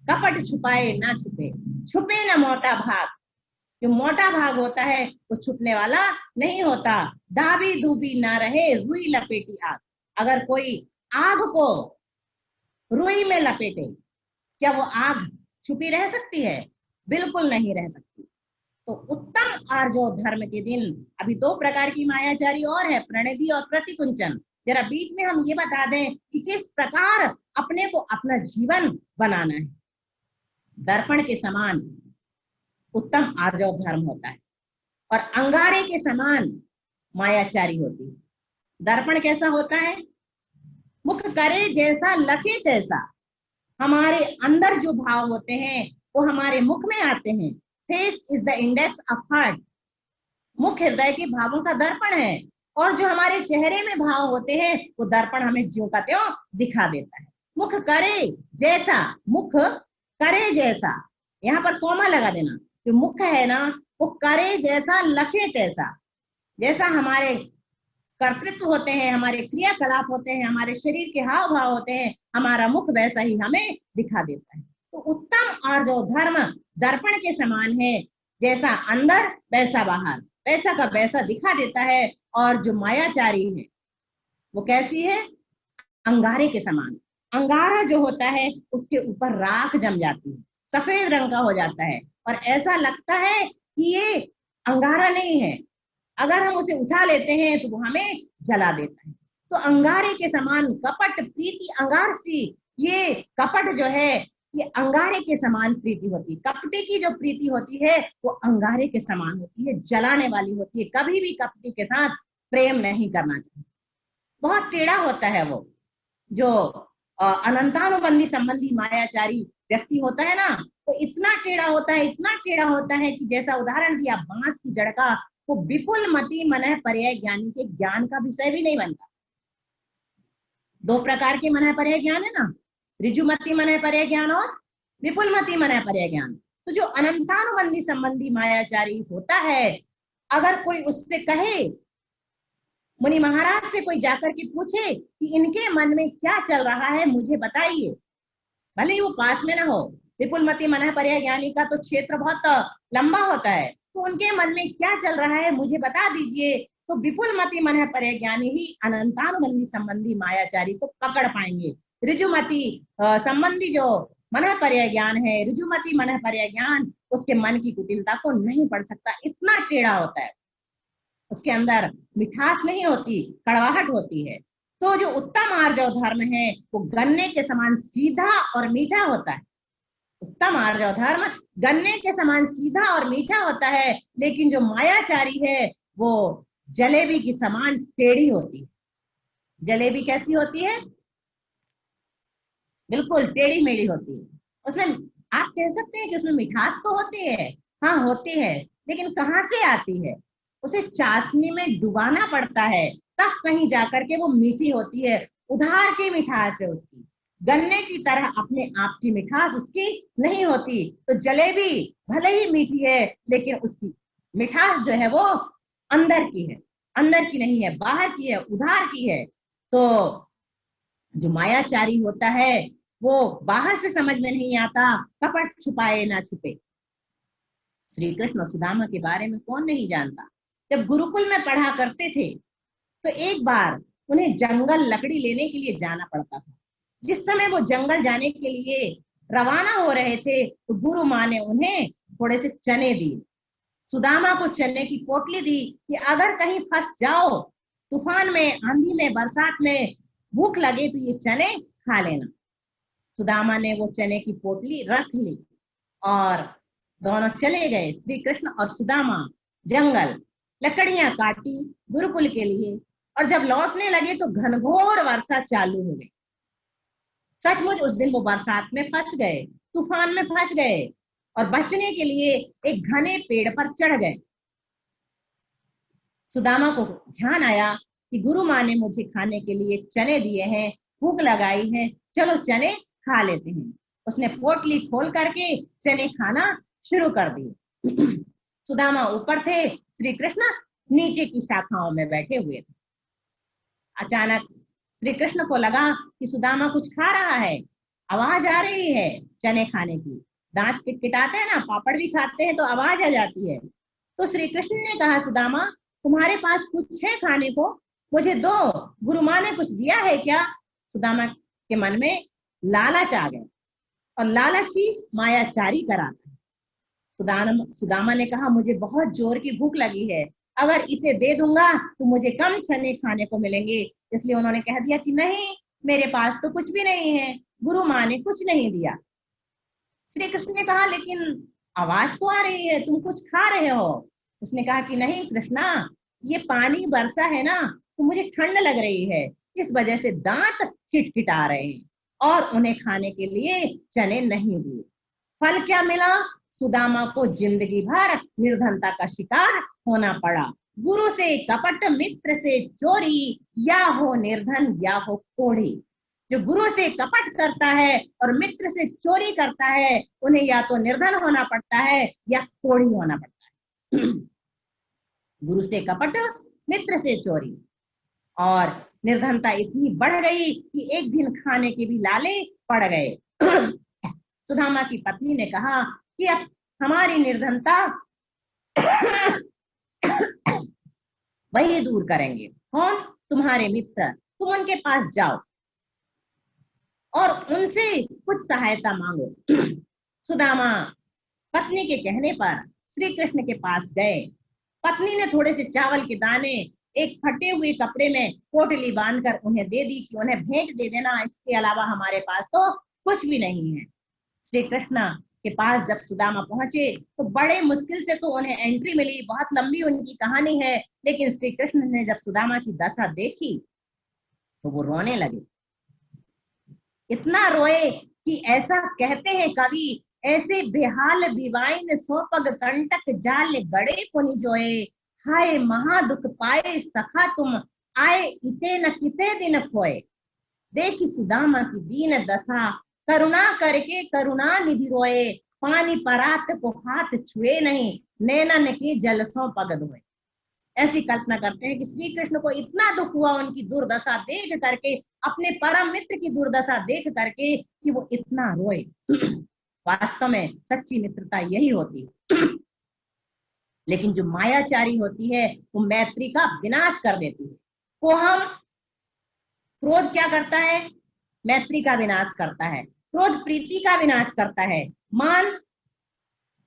कपट छुपाए ना छुपे, छुपे न मोटा भाग। जो मोटा भाग होता है वो छुपने वाला नहीं होता। दाबी दूबी ना रहे, रुई लपेटी आग। अगर कोई आग को रुई में लपेटे, क्या वो आग छुपी रह सकती है? बिल्कुल नहीं रह सकती। तो उत्तम आर्जव धर्म के दिन अभी 2 प्रकार की मायाचारी और है, प्रणिधि और प्रतिकुंचन। जरा बीच में हम ये बता दें कि किस प्रकार अपने को अपना जीवन बनाना है। दर्पण के समान उत्तम आर्जव धर्म होता है और अंगारे के समान मायाचारी होती है। दर्पण कैसा होता है? मुख करे जैसा लखे तैसा। हमारे अंदर जो भाव होते हैं वो हमारे मुख में आते हैं। Face is the index of heart. मुख हृदय के भावों का दर्पण है। और जो हमारे चेहरे में भाव होते हैं वो दर्पण हमें ज्यों का त्यों दिखा देता है। मुख करे जैसा, मुख करे जैसा, यहाँ पर कोमा लगा देना। जो मुख है ना वो करे जैसा लखे तैसा, जैसा हमारे कर्तृत्व होते हैं, हमारे क्रियाकलाप होते हैं, हमारे शरीर के हाव भाव होते हैं, हमारा मुख वैसा ही हमें दिखा देता है। तो उत्तम और जो धर्म दर्पण के समान है, जैसा अंदर वैसा बाहर, वैसा का वैसा दिखा देता है। और जो मायाचारी है वो कैसी है? अंगारे के समान। अंगारा जो होता है उसके ऊपर राख जम जाती है, सफेद रंग का हो जाता है और ऐसा लगता है कि ये अंगारा नहीं है। अगर हम उसे उठा लेते हैं तो वो हमें जला देता है। तो अंगारे के समान कपट प्रीति अंगार सी, ये कपट जो है ये अंगारे के समान प्रीति होती है। कपटे की जो प्रीति होती है वो अंगारे के समान होती है, जलाने वाली होती है। कभी भी कपटी के साथ प्रेम नहीं करना चाहिए। बहुत टेढ़ा होता है वो जो अनंतानुबंधी संबंधी मायाचारी व्यक्ति होता है ना, वो इतना टेढ़ा होता है, इतना टेढ़ा होता है कि जैसा उदाहरण दिया बांस की जड़ का, वो विपुल मति मन पर्याय ज्ञानी के ज्ञान का विषय भी नहीं बनता। दो प्रकार के मन पर्याय ज्ञान है ना, ऋजुमति मन पर्याय ज्ञान और विपुल मति मन पर्याय ज्ञान। तो जो अनंतानुबंधी संबंधी मायाचारी होता है, अगर कोई उससे कहे, मुनि महाराज से कोई जाकर के पूछे कि इनके मन में क्या चल रहा है मुझे बताइए, भले ही वो पास में ना हो। विपुल मति मन पर्याय ज्ञानी का तो क्षेत्र बहुत लंबा होता है, तो उनके मन में क्या चल रहा है मुझे बता दीजिए। तो विपुल मति मन पर्याय ज्ञानी ही अनंतानुबंधी संबंधी मायाचारी को पकड़ पाएंगे। ऋजुमति संबंधी जो मन पर्याय ज्ञान है, ऋजुमति मन पर्याय ज्ञान उसके मन की कुटिलता को नहीं पढ़ सकता, इतना टेढ़ा होता है, उसके अंदर मिठास नहीं होती, कड़वाहट होती है। तो जो उत्तम आर्जव धर्म है वो गन्ने के समान सीधा और मीठा होता है। उत्तम आर्जव धर्म गन्ने के समान सीधा और मीठा होता है, लेकिन जो मायाचारी है वो जलेबी की समान टेढ़ी होती है। जलेबी कैसी होती है? बिल्कुल टेढ़ी मेढ़ी होती है। उसमें आप कह सकते हैं कि उसमें मिठास तो होती है, हाँ होती है, लेकिन कहाँ से आती है? उसे चाशनी में डुबाना पड़ता है, तब कहीं जाकर के वो मीठी होती है। उधार की मिठास है उसकी, गन्ने की तरह अपने आप की मिठास उसकी नहीं होती। तो जलेबी भले ही मीठी है, लेकिन उसकी मिठास जो है वो अंदर की है, अंदर की नहीं है, बाहर की है, उधार की है। तो जो मायाचारी होता है वो बाहर से समझ में नहीं आता, कपट छुपाए ना छुपे। श्री कृष्ण सुदामा के बारे में कौन नहीं जानता। जब गुरुकुल में पढ़ा करते थे तो एक बार उन्हें जंगल लकड़ी लेने के लिए जाना पड़ता था। जिस समय वो जंगल जाने के लिए रवाना हो रहे थे तो गुरु माँ ने उन्हें थोड़े से चने दिए। सुदामा को चने की पोटली दी कि अगर कहीं फंस जाओ, तूफान में, आंधी में, बरसात में भूख लगे तो ये चने खा लेना। सुदामा ने वो चने की पोटली रख ली और दोनों चले गए, श्री कृष्ण और सुदामा, जंगल। लकड़ियां काटी गुरुकुल के लिए, और जब लौटने लगे तो घनघोर वर्षा चालू हो गई। सचमुच उस दिन वो बरसात में फंस गए, तूफान में फंस गए और बचने के लिए एक घने पेड़ पर चढ़ गए। सुदामा को ध्यान आया कि गुरु माँ ने मुझे खाने के लिए चने दिए हैं, भूख लगाई है, चलो चने खा लेते हैं। उसने पोटली खोल करके चने खाना शुरू कर दिए। सुदामा ऊपर थे, श्री कृष्ण नीचे की शाखाओं में बैठे हुए थे। अचानक श्री कृष्ण को लगा कि सुदामा कुछ खा रहा है, आवाज आ रही है चने खाने की। दांत किटकिटाते हैं ना, पापड़ भी खाते हैं तो आवाज आ जाती है। तो श्री कृष्ण ने कहा, सुदामा तुम्हारे पास कुछ है खाने को, मुझे दो, गुरु माँ ने कुछ दिया है क्या? सुदामा के मन में लालच आ गया, और लालच ही मायाचारी कराता है। सुदामा ने कहा, मुझे बहुत जोर की भूख लगी है, अगर इसे दे दूंगा तो मुझे कम चने खाने को मिलेंगे। इसलिए उन्होंने कह दिया कि नहीं, मेरे पास तो कुछ भी नहीं है, गुरु माँ ने कुछ नहीं दिया। श्री कृष्ण ने कहा, लेकिन आवाज तो आ रही है, तुम कुछ खा रहे हो। उसने कहा कि नहीं कृष्णा, ये पानी बरसा है ना, तो मुझे ठंड लग रही है, इस वजह से दांत खिटखिटा रहे हैं, और उन्हें खाने के लिए चने नहीं दिए। फल क्या मिला? सुदामा को जिंदगी भर निर्धनता का शिकार होना पड़ा। गुरु से कपट, मित्र से चोरी, या हो निर्धन या हो कोढ़ी। जो गुरु से कपट करता है और मित्र से चोरी करता है, उन्हें या तो निर्धन होना पड़ता है या कोढ़ी होना पड़ता है। गुरु से कपट, मित्र से चोरी, और निर्धनता इतनी बढ़ गई कि एक दिन खाने के भी लाले पड़ गए। सुदामा की पत्नी ने कहा कि अब हमारी निर्धनता वही दूर करेंगे। कौन? तुम्हारे मित्र। तुम उनके पास जाओ और उनसे कुछ सहायता मांगो। सुदामा पत्नी के कहने पर श्री कृष्ण के पास गए। पत्नी ने थोड़े से चावल के दाने एक फटे हुए कपड़े में पोटली बांधकर उन्हें दे दी कि उन्हें भेंट दे देना, इसके अलावा हमारे पास तो कुछ भी नहीं है। श्री कृष्ण के पास जब सुदामा पहुंचे तो बड़े मुश्किल से तो उन्हें एंट्री मिली। बहुत लंबी उनकी कहानी है, लेकिन श्री कृष्ण ने जब सुदामा की दशा देखी तो वो रोने लगे। इतना रोए कि ऐसा कहते हैं कवि, ऐसे बेहाल बिवाइन सो पग कंटक जाल गड़े पुनि जोए, हाय महादुख पाए सखा तुम आए इते न किते दिन खोए। देखी सुदामा की दीन दशा, करुणा करके करुणा निधि रोए, पानी परात को हाथ छुए नहीं, नैनन के जलसों पग धोए। ऐसी कल्पना करते हैं कि श्री कृष्ण को इतना दुख हुआ उनकी दुर्दशा देख करके, अपने परम मित्र की दुर्दशा देख करके, कि वो इतना रोए। वास्तव में सच्ची मित्रता यही होती है। लेकिन जो मायाचारी होती है वो मैत्री का विनाश कर देती है। को हम क्रोध क्या करता है? मैत्री का विनाश करता है। क्रोध प्रीति का विनाश करता है। मान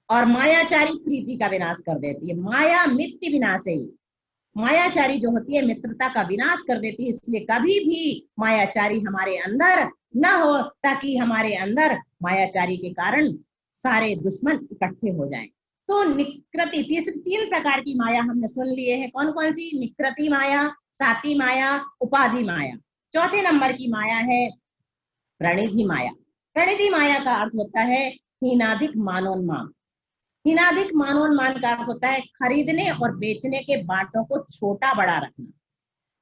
और मायाचारी प्रीति का विनाश कर देती है। माया मित्ति विनाशे, मायाचारी जो होती है मित्रता का विनाश कर देती है। इसलिए कभी भी मायाचारी हमारे अंदर न हो, ताकि हमारे अंदर मायाचारी के कारण सारे दुश्मन इकट्ठे हो जाएं। तो निकृति, तीसरी 3 प्रकार की माया हमने सुन लिए हैं। कौन कौन सी? निकृति माया, साती माया, उपाधि माया। चौथे नंबर की माया है प्रणिधि माया। प्रणिधि माया का अर्थ होता है हीनाधिक मानोन्मान। हीनाधिक मानोन्मान का अर्थ होता है खरीदने और बेचने के बांटों को छोटा बड़ा रखना।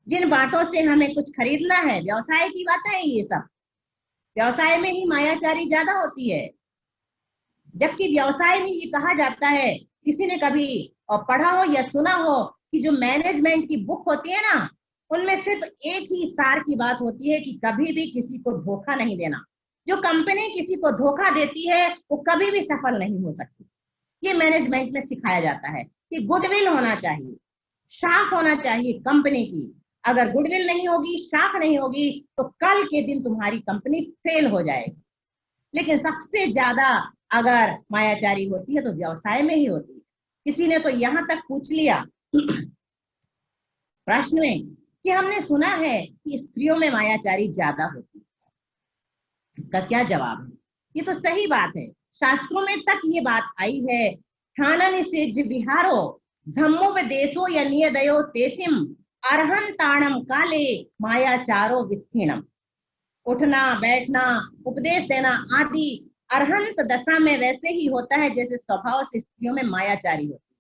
जिन बांटों से हमें कुछ खरीदना है, व्यवसाय की बात है ये सब, व्यवसाय में ही मायाचारी ज्यादा होती है। जबकि व्यवसाय में ये कहा जाता है, किसी ने कभी पढ़ा हो या सुना हो कि जो मैनेजमेंट की बुक होती है ना, उनमें सिर्फ एक ही सार की बात होती है कि कभी भी किसी को धोखा नहीं देना। जो कंपनी किसी को धोखा देती है वो कभी भी सफल नहीं हो सकती। ये मैनेजमेंट में सिखाया जाता है कि गुडविल होना चाहिए, शाख होना चाहिए कंपनी की। अगर गुडविल नहीं होगी, शाख नहीं होगी, तो कल के दिन तुम्हारी कंपनी फेल हो जाएगी। लेकिन सबसे ज्यादा अगर मायाचारी होती है तो व्यवसाय में ही होती है। किसी ने तो यहाँ तक पूछ लिया प्रश्न में कि हमने सुना है कि स्त्रियों में मायाचारी ज्यादा होती है, इसका क्या जवाब है? ये तो सही बात है, शास्त्रों में तक ये बात आई है। ठानन सेज विहारो धम्मोपदेशो या नियदयो तेसिम अर्हन ताणम काले मायाचारो वित्थीणम। उठना बैठना, उपदेश देना आदि अर्हंत दशा में वैसे ही होता है जैसे स्वभाव से स्त्रियों में मायाचारी होती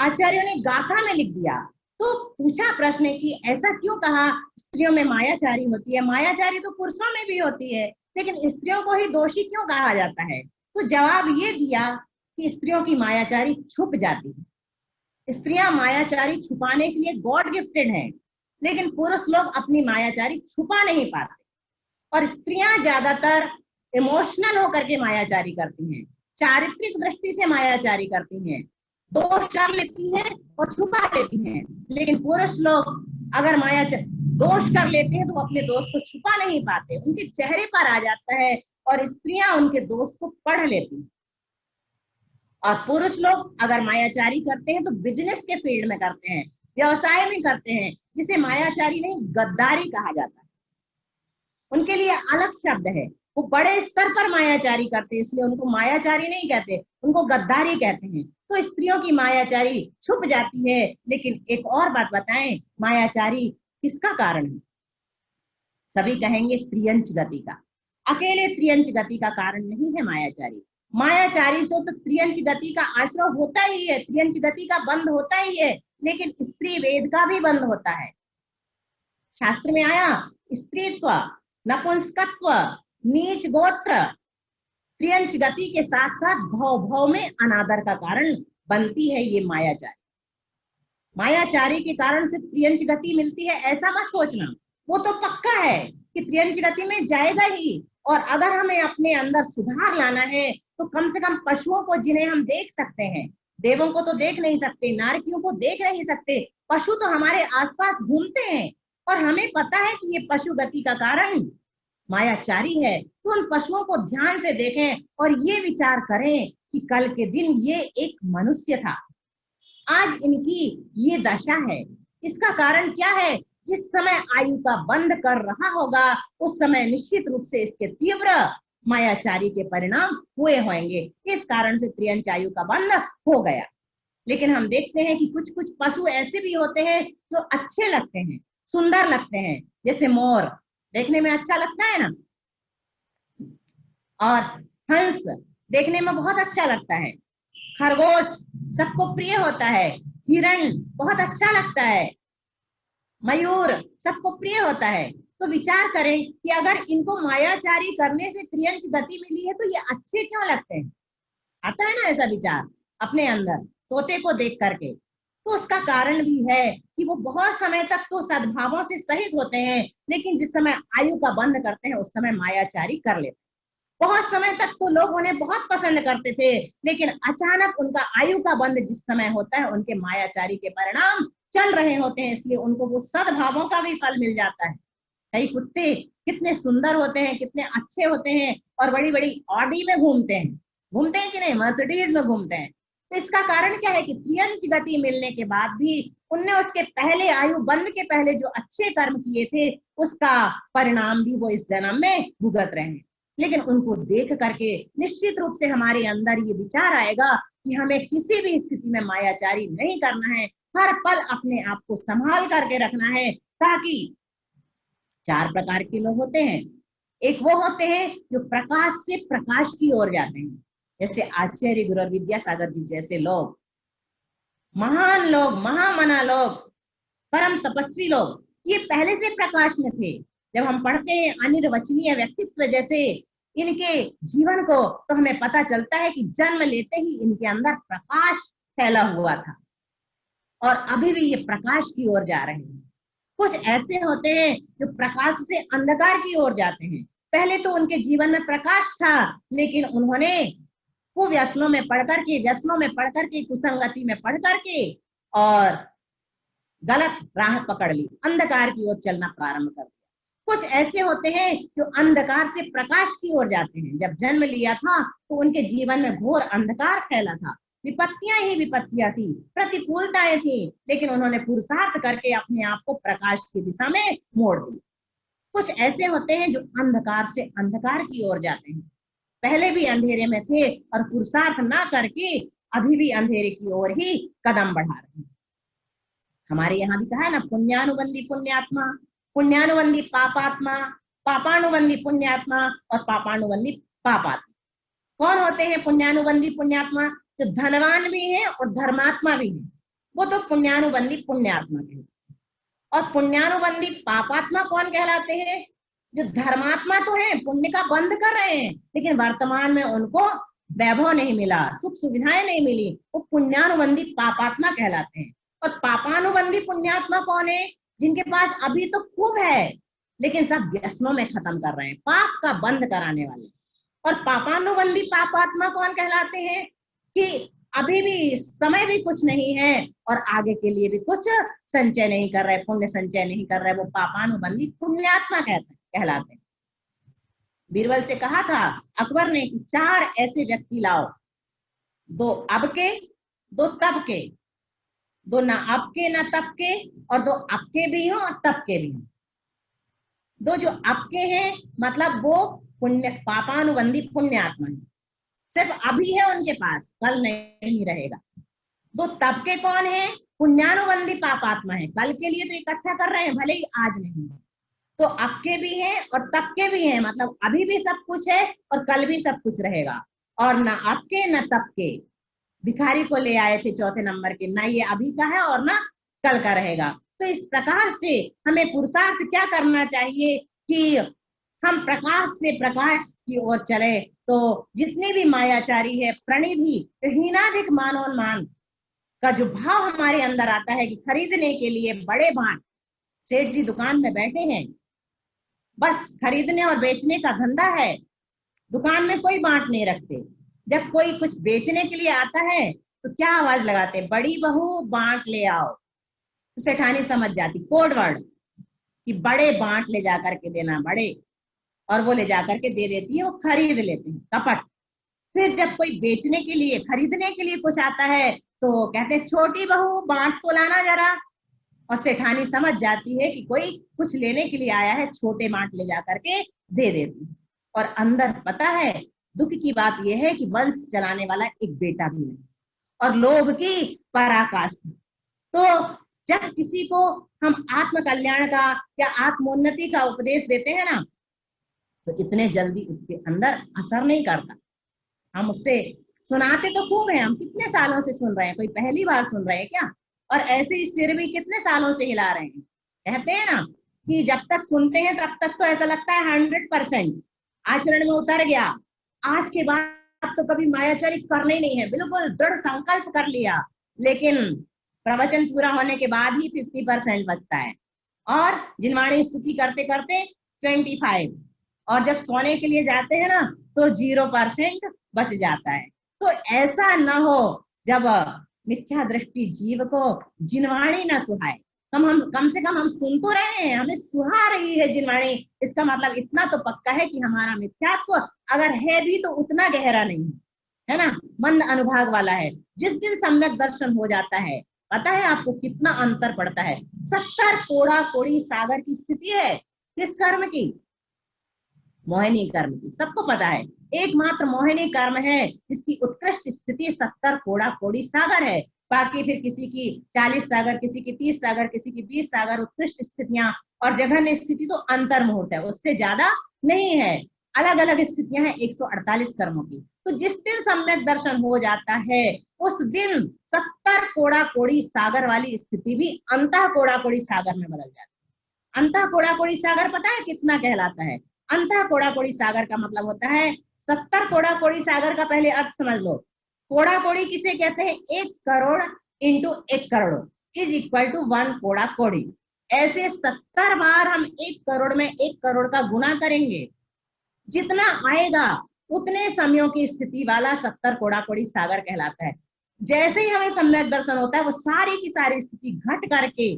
है। आचार्यों ने गाथा में लिख दिया। तो पूछा प्रश्न कि ऐसा क्यों कहा स्त्रियों में मायाचारी होती है? मायाचारी तो पुरुषों में भी होती है, लेकिन स्त्रियों को ही दोषी क्यों कहा जाता है? तो जवाब ये दिया कि स्त्रियों की मायाचारी छुप जाती है। स्त्रियां मायाचारी छुपाने के लिए गॉड गिफ्टेड हैं, लेकिन पुरुष लोग अपनी मायाचारी छुपा नहीं पाते। और स्त्रियां ज्यादातर इमोशनल होकर के मायाचारी करती हैं, चारित्रिक दृष्टि से मायाचारी करती हैं, दोष कर लेती हैं और छुपा लेती हैं। लेकिन पुरुष लोग अगर दोष कर लेते हैं तो अपने दोष को छुपा नहीं पाते, उनके चेहरे पर आ जाता है और स्त्रियां उनके दोष को पढ़ लेती हैं। और पुरुष लोग अगर मायाचारी करते हैं तो बिजनेस के फील्ड में करते हैं, व्यवसाय में करते हैं, जिसे मायाचारी नहीं गद्दारी कहा जाता है। उनके लिए अलग शब्द है, वो बड़े स्तर पर मायाचारी करते हैं, इसलिए उनको मायाचारी नहीं कहते, उनको गद्दारी कहते हैं। तो स्त्रियों की मायाचारी छुप जाती है। लेकिन एक और बात बताएं, मायाचारी किसका कारण है? सभी कहेंगे त्रियंच गति का। अकेले त्रियंच गति का कारण नहीं है मायाचारी। मायाचारी से तो त्रियंच गति का आश्रय होता ही है, त्रियंच गति का बंध होता ही है। लेकिन स्त्री वेद का भी बंध होता है। शास्त्र में आया स्त्रीत्व, नपुंसकत्व, नीच गोत्र, त्रियंच गति के साथ साथ भव भव में अनादर का कारण बनती है ये मायाचारी। मायाचारी के कारण से त्रियंच गति मिलती है ऐसा मत सोचना, वो तो पक्का है कि त्रियंच गति में जाएगा ही। और अगर हमें अपने अंदर सुधार लाना है तो कम से कम पशुओं को जिन्हें हम देख सकते हैं, देवों को तो देख नहीं सकते, नारकियों को देख नहीं सकते, पशु तो हमारे आसपास घूमते हैं और हमें पता है कि ये पशु गति का कारण मायाचारी है। तो उन पशुओं को ध्यान से देखें और ये विचार करें कि कल के दिन ये एक मनुष्य था, आज इनकी ये दशा है। इसका कारण क्या है? जिस समय आयु का बंध कर रहा होगा उस समय निश्चित रूप से इसके तीव्र मायाचारी के परिणाम हुए होंगे। इस कारण से त्रियंच आयु का बंध हो गया। लेकिन हम देखते हैं कि कुछ कुछ पशु ऐसे भी होते हैं जो अच्छे लगते हैं, सुंदर लगते हैं, जैसे मोर देखने में अच्छा लगता है ना, और हंस देखने में बहुत अच्छा लगता है, खरगोश सबको प्रिय होता है, हिरण बहुत अच्छा लगता है, मयूर सबको प्रिय होता है। तो विचार करें कि अगर इनको मायाचारी करने से त्रियंच गति मिली है तो ये अच्छे क्यों लगते हैं? आता है ना ऐसा विचार अपने अंदर तोते को देख करके। तो उसका कारण भी है कि वो बहुत समय तक तो सद्भावों से सहित होते हैं, लेकिन जिस समय आयु का बंध करते हैं उस समय मायाचारी कर लेते हैं। बहुत समय तक तो लोग उन्हें बहुत पसंद करते थे, लेकिन अचानक उनका आयु का बंध जिस समय होता है उनके मायाचारी के परिणाम चल रहे होते हैं, इसलिए उनको वो सद्भावों का भी फल मिल जाता है। कई कुत्ते कितने सुंदर होते हैं, कितने अच्छे होते हैं और बड़ी बड़ी ऑडी में घूमते हैं कि नहीं, मर्सिडीज में घूमते हैं। तो इसका कारण क्या है कि त्रियंच गति मिलने के बाद भी उनने उसके पहले आयु बंध के पहले जो अच्छे कर्म किए थे उसका परिणाम भी वो इस जन्म में भुगत रहे हैं। लेकिन उनको देख करके निश्चित रूप से हमारे अंदर ये विचार आएगा कि हमें किसी भी स्थिति में मायाचारी नहीं करना है, हर पल अपने आप को संभाल करके रखना है। ताकि 4 प्रकार के लोग होते हैं। एक वो होते हैं जो प्रकाश से प्रकाश की ओर जाते हैं, जैसे आचार्य गुरु विद्यासागर जी जैसे लोग, महान लोग, महामना लोग, परम तपस्वी लोग, ये पहले से प्रकाश में थे। जब हम पढ़ते हैं अनिर्वचनीय व्यक्तित्व जैसे इनके जीवन को तो हमें पता चलता है कि जन्म लेते ही इनके अंदर प्रकाश फैला हुआ था और अभी भी ये प्रकाश की ओर जा रहे हैं। कुछ ऐसे होते हैं जो प्रकाश से अंधकार की ओर जाते हैं। पहले तो उनके जीवन में प्रकाश था, लेकिन उन्होंने कुव्यसनों में पढ़ करके, कुसंगति में पढ़ करके और गलत राह पकड़ ली, अंधकार की ओर चलना प्रारंभ कर दिया। कुछ ऐसे होते हैं जो अंधकार से प्रकाश की ओर जाते हैं। जब जन्म लिया था तो उनके जीवन में घोर अंधकार फैला था, विपत्तियां ही विपत्तियां थी, प्रतिकूलताएं थी, लेकिन उन्होंने पुरुषार्थ करके अपने आप को प्रकाश की दिशा में मोड़ दिया। कुछ ऐसे होते हैं जो अंधकार से अंधकार की ओर जाते हैं, पहले भी अंधेरे में थे और पुरुषार्थ ना करके अभी भी अंधेरे की ओर ही कदम बढ़ा रहे हैं। हमारे यहाँ भी कहा है ना, पुण्यानुबंधी पुण्यात्मा, पुण्यानुबंधी पापात्मा, पापानुबंधी पुण्यात्मा और पापानुबंधी पापात्मा। कौन होते हैं पुण्यानुबंधी पुण्यात्मा? जो धनवान भी है और धर्मात्मा भी है, वो तो पुण्यानुबंधी पुण्यात्मा है। और पुण्यानुबंधी पापात्मा कौन कहलाते हैं? जो धर्मात्मा तो है, पुण्य का बंध कर रहे हैं, लेकिन वर्तमान में उनको वैभव नहीं मिला, सुख सुविधाएं नहीं मिली, वो पुण्यानुबंधी पापात्मा कहलाते हैं। और पापानुबंधी पुण्यात्मा कौन है? जिनके पास अभी तो खूब है लेकिन सब व्यसनों में खत्म कर रहे हैं, पाप का बंध कराने वाले। और पापानुबंधी पापात्मा कौन कहलाते हैं? कि अभी भी समय भी कुछ नहीं है और आगे के लिए भी कुछ संचय नहीं कर रहे, पुण्य संचय नहीं कर रहे, वो पापानुबंधी पुण्यात्मा कहलाते हैं। बीरबल से कहा था अकबर ने कि 4 ऐसे व्यक्ति लाओ, 2 अब के, 2 तब के, 2 ना अब के ना तब के, और 2 अब के भी हो और तब के भी हो। 2 जो अब के हैं मतलब वो पुण्य पापानुबंधी पुण्यात्मा है, सिर्फ अभी है उनके पास, कल नहीं रहेगा। 2 तब के कौन है? पुण्यानुबंधी पापात्मा है, कल के लिए तो इकट्ठा कर रहे हैं भले ही आज नहीं है। तो अब के भी है और तब के भी है, मतलब अभी भी सब कुछ है और कल भी सब कुछ रहेगा। और ना अब के ना तब के, भिखारी को ले आए थे चौथे नंबर के, ना ये अभी का है और ना कल का रहेगा। तो इस प्रकार से हमें पुरुषार्थ क्या करना चाहिए कि हम प्रकाश से प्रकाश की ओर चले। तो जितने भी मायाचारी है, प्रणिधि, हीनाधिक मानोन्मान का जो भाव हमारे अंदर आता है कि खरीदने के लिए बड़े बांट, सेठ जी दुकान में बैठे हैं, बस खरीदने और बेचने का धंधा है, दुकान में कोई बांट नहीं रखते। जब कोई कुछ बेचने के लिए आता है तो क्या आवाज लगाते हैं, बड़ी बहू बांट ले आओ। तो सेठानी समझ जाती, कोड वर्ड, कि बड़े बांट ले जा करके देना, बड़े, और वो ले जा करके दे देती है, वो खरीद लेते हैं, कपट। फिर जब कोई बेचने के लिए, खरीदने के लिए कुछ आता है तो कहते हैं, छोटी बहू बांट तो लाना जरा। और सेठानी समझ जाती है कि कोई कुछ लेने के लिए आया है, छोटे बांट ले जा करके दे देती है। और अंदर पता है, दुख की बात यह है कि वंश चलाने वाला एक बेटा भी नहीं, और लोभ की पराकाष्ठा। तो जब किसी को हम आत्म कल्याण का या आत्मोन्नति का उपदेश देते हैं ना, तो इतने जल्दी उसके अंदर असर नहीं करता। हम उससे सुनाते तो खूब है, हम कितने सालों से सुन रहे हैं, कोई पहली बार सुन रहे हैं क्या? और ऐसे ही सिर भी कितने सालों से हिला रहे हैं। कहते हैं ना कि जब तक सुनते हैं तब तक तो ऐसा लगता है 100% आचरण में उतर गया, आज के बाद तो कभी मायाचारी करना ही नहीं है, बिल्कुल दृढ़ संकल्प कर लिया। लेकिन प्रवचन पूरा होने के बाद ही 50% बचता है, और जिनवाणी स्तुति करते करते 25, और जब सोने के लिए जाते हैं ना तो 0% बच जाता है। तो ऐसा न हो जब मिथ्या दृष्टि जीव को जिनवाणी न सुहाए। हम कम से कम हम सुन तो रहे हैं, हमें सुहा रही है जिनवाणी, इसका मतलब इतना तो पक्का है कि हमारा मिथ्यात्व अगर है भी तो उतना गहरा नहीं है ना, मंद अनुभाग वाला है। जिस दिन सम्यक दर्शन हो जाता है, पता है आपको कितना अंतर पड़ता है। 70 कोड़ा कोड़ी सागर की स्थिति है, किस कर्म की? मोहिनी कर्म की। सबको पता है एकमात्र मोहिनी कर्म है जिसकी उत्कृष्ट स्थिति 70 कोड़ा कोड़ी सागर है। बाकी फिर किसी की 40 सागर, किसी की 30 सागर, किसी की 20 सागर उत्कृष्ट स्थितियां, और जघन्य स्थिति तो अंतर मुहूर्त है, उससे ज्यादा नहीं है। अलग अलग स्थितियां हैं 148 कर्मों की। तो जिस दिन सम्यक दर्शन हो जाता है उस दिन 70 कोड़ा कोड़ी सागर वाली स्थिति भी अंतः कोड़ा कोड़ी सागर में बदल जाती है। अंतः कोड़ा कोड़ी सागर पता है कितना कहलाता है? अंतः कोड़ा कोड़ी सागर का मतलब होता है 70 कोड़ा कोड़ी सागर का पहले अर्थ समझ लो। कोड़ा कोड़ी किसे कहते हैं? 1 crore into 1 crore is equal to 1 कोड़ा कोड़ी। ऐसे 70 बार हम 1 करोड़ में 1 करोड़ का गुणा करेंगे, जितना आएगा उतने समयों की स्थिति वाला 70 कोड़ा कोड़ी सागर कहलाता है। जैसे ही हमें सम्यक दर्शन होता है वो सारी की सारी स्थिति घट करके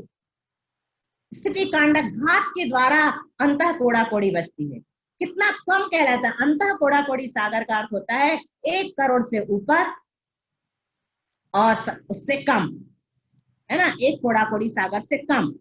स्थिति कांड घात के द्वारा अंतः कोड़ा कोड़ी बचती है। कितना कम कहलाता है? अंतः कोड़ा कोड़ी सागर का अर्थ होता है 1 करोड़ से ऊपर और उससे कम, है ना। 1 कोड़ा कोड़ी सागर से कम,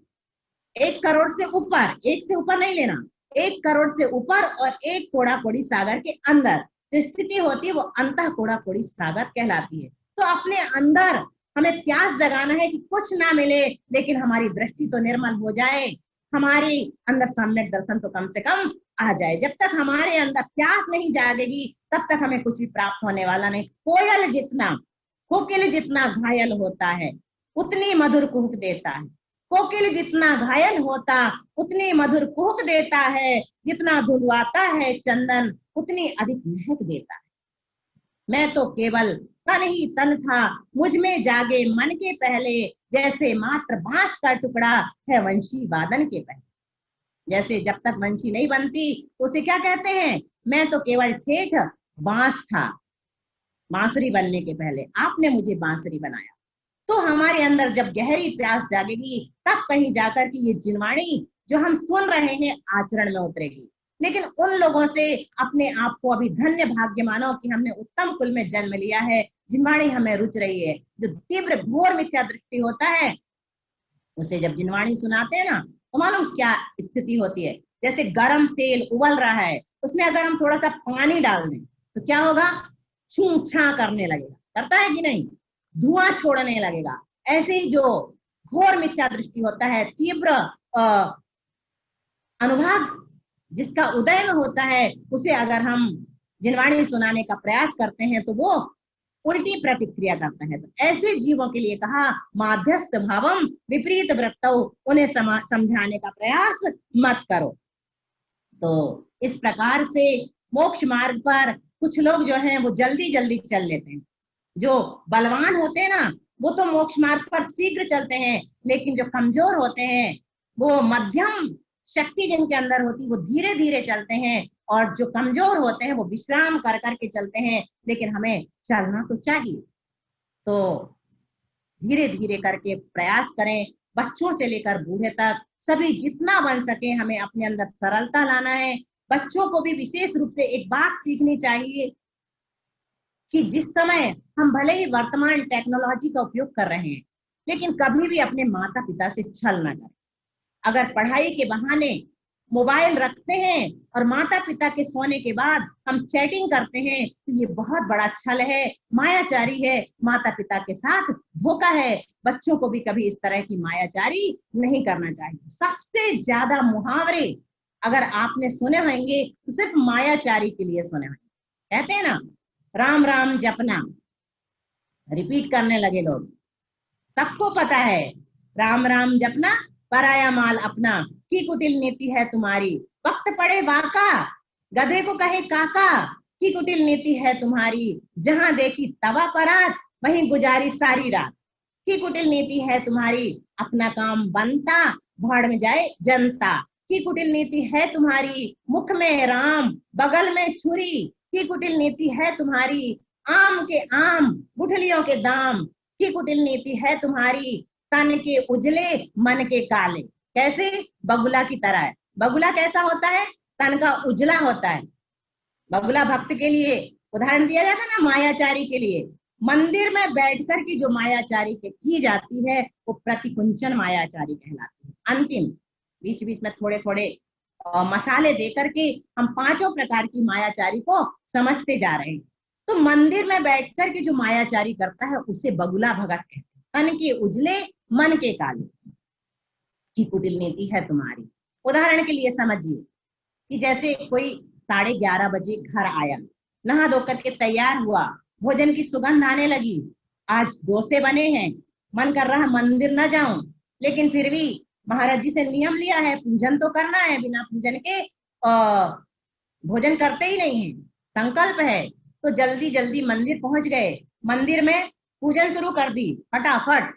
1 करोड़ से ऊपर, 1 से ऊपर नहीं लेना, 1 करोड़ से ऊपर और 1 कोड़ा कोड़ी सागर के अंदर जो स्थिति होती है वो अंतः कोड़ा कोड़ी सागर कहलाती है। तो अपने अंदर हमें प्यास जगाना है कि कुछ ना मिले लेकिन हमारी दृष्टि तो निर्मल हो जाए, हमारे अंदर सम्यक दर्शन तो कम से कम आ जाए। जब तक हमारे अंदर प्यास नहीं जागेगी तब तक हमें कुछ भी प्राप्त होने वाला नहीं। कोयल जितना, कोकिल जितना घायल होता है उतनी मधुर कुहक देता है, कोकिल जितना घायल होता उतनी मधुर कुहक देता है, जितना धुलवाता है चंदन उतनी अधिक महक देता है। मैं तो केवल तन ही तन था, मुझ में जागे मन के पहले, जैसे मात्र बांस का टुकड़ा है वंशी वादन के पहले। जैसे जब तक वंशी नहीं बनती उसे क्या कहते हैं? मैं तो केवल ठेठ बांस था, बांसुरी बनने के पहले आपने मुझे बांसुरी बनाया। तो हमारे अंदर जब गहरी प्यास जागेगी तब कहीं जाकर के ये जिनवाणी जो हम सुन रहे हैं आचरण में उतरेगी। लेकिन उन लोगों से अपने आप को अभी धन्य भाग्य मानो कि हमने उत्तम कुल में जन्म लिया है, जिनवाणी हमें रुच रही है। जो तीव्र घोर मिथ्या दृष्टि होता है उसे जब जिनवाणी सुनाते हैं ना तो मालूम क्या स्थिति होती है? जैसे गर्म तेल उबल रहा है, उसमें अगर हम थोड़ा सा पानी डाल दें तो क्या होगा? छू छा करने लगेगा, करता है कि नहीं? धुआं छोड़ने लगेगा। ऐसे ही जो घोर मिथ्या दृष्टि होता है, तीव्र अनुभाग जिसका उदय में होता है, उसे अगर हम जिनवाणी सुनाने का प्रयास करते हैं तो वो उल्टी प्रतिक्रिया करता है। तो ऐसे जीवों के लिए कहा माध्यस्थ भावम विपरीत वृत्तौ, उन्हें समझाने का प्रयास मत करो। तो इस प्रकार से मोक्ष मार्ग पर कुछ लोग जो हैं वो जल्दी जल्दी चल लेते हैं। जो बलवान होते हैं ना वो तो मोक्ष मार्ग पर शीघ्र चलते हैं, लेकिन जो कमजोर होते हैं वो मध्यम शक्ति जिनके अंदर होती वो धीरे धीरे चलते हैं, और जो कमजोर होते हैं वो विश्राम कर करके चलते हैं। लेकिन हमें चलना तो चाहिए, तो धीरे धीरे करके प्रयास करें। बच्चों से लेकर बूढ़े तक सभी जितना बन सके हमें अपने अंदर सरलता लाना है। बच्चों को भी विशेष रूप से एक बात सीखनी चाहिए कि जिस समय हम भले ही वर्तमान टेक्नोलॉजी का उपयोग कर रहे हैं, लेकिन कभी भी अपने माता पिता से छल ना करें। अगर पढ़ाई के बहाने मोबाइल रखते हैं और माता पिता के सोने के बाद हम चैटिंग करते हैं तो ये बहुत बड़ा छल है, मायाचारी है, माता पिता के साथ धोखा है। बच्चों को भी कभी इस तरह की मायाचारी नहीं करना चाहिए। सबसे ज्यादा मुहावरे अगर आपने सुने होंगे तो सिर्फ मायाचारी के लिए सुने होंगे। कहते हैं ना राम राम जपना, रिपीट करने लगे लोग। सबको पता है राम राम जपना पराया माल अपना, की कुटिल नीति है तुम्हारी। वक्त पड़े वाका गधे को कहे काका, की कुटिल नीति है तुम्हारी। जहां देखी तवा परात वहीं गुजारी सारी रात, की कुटिल नीति है तुम्हारी। अपना काम बनता भाड़ में जाए जनता, की कुटिल नीति है तुम्हारी। मुख में राम बगल में छुरी, की कुटिल नीति है तुम्हारी। आम के आम गुठलियों के दाम, की कुटिल नीति है तुम्हारी। तन के उजले मन के काले, कैसे बगुला की तरह है। बगुला कैसा होता है, तन का उजला होता है। बगुला भक्त के लिए उदाहरण दिया जाता है ना, मायाचारी के लिए। मंदिर में बैठकर की जो मायाचारी की जाती है वो प्रतिकुंचन मायाचारी कहलाती है। अंतिम बीच बीच में थोड़े थोड़े मसाले देकर के हम पांचों प्रकार की मायाचारी को समझते जा रहे हैं। तो मंदिर में बैठकर के जो मायाचारी करता है उसे बगुला भगत कहते हैं। तन के उजले मन के काले, की कुटिल नीति है तुम्हारी। उदाहरण के लिए समझिए कि जैसे कोई 11:30 बजे घर आया, नहा धो करके तैयार हुआ, भोजन की सुगंध आने लगी, आज डोसे बने हैं, मन कर रहा मंदिर न जाऊं, लेकिन फिर भी महाराज जी से नियम लिया है पूजन तो करना है, बिना पूजन के भोजन करते ही नहीं है, संकल्प है। तो जल्दी जल्दी मंदिर पहुंच गए, मंदिर में पूजन शुरू कर दी फटाफट।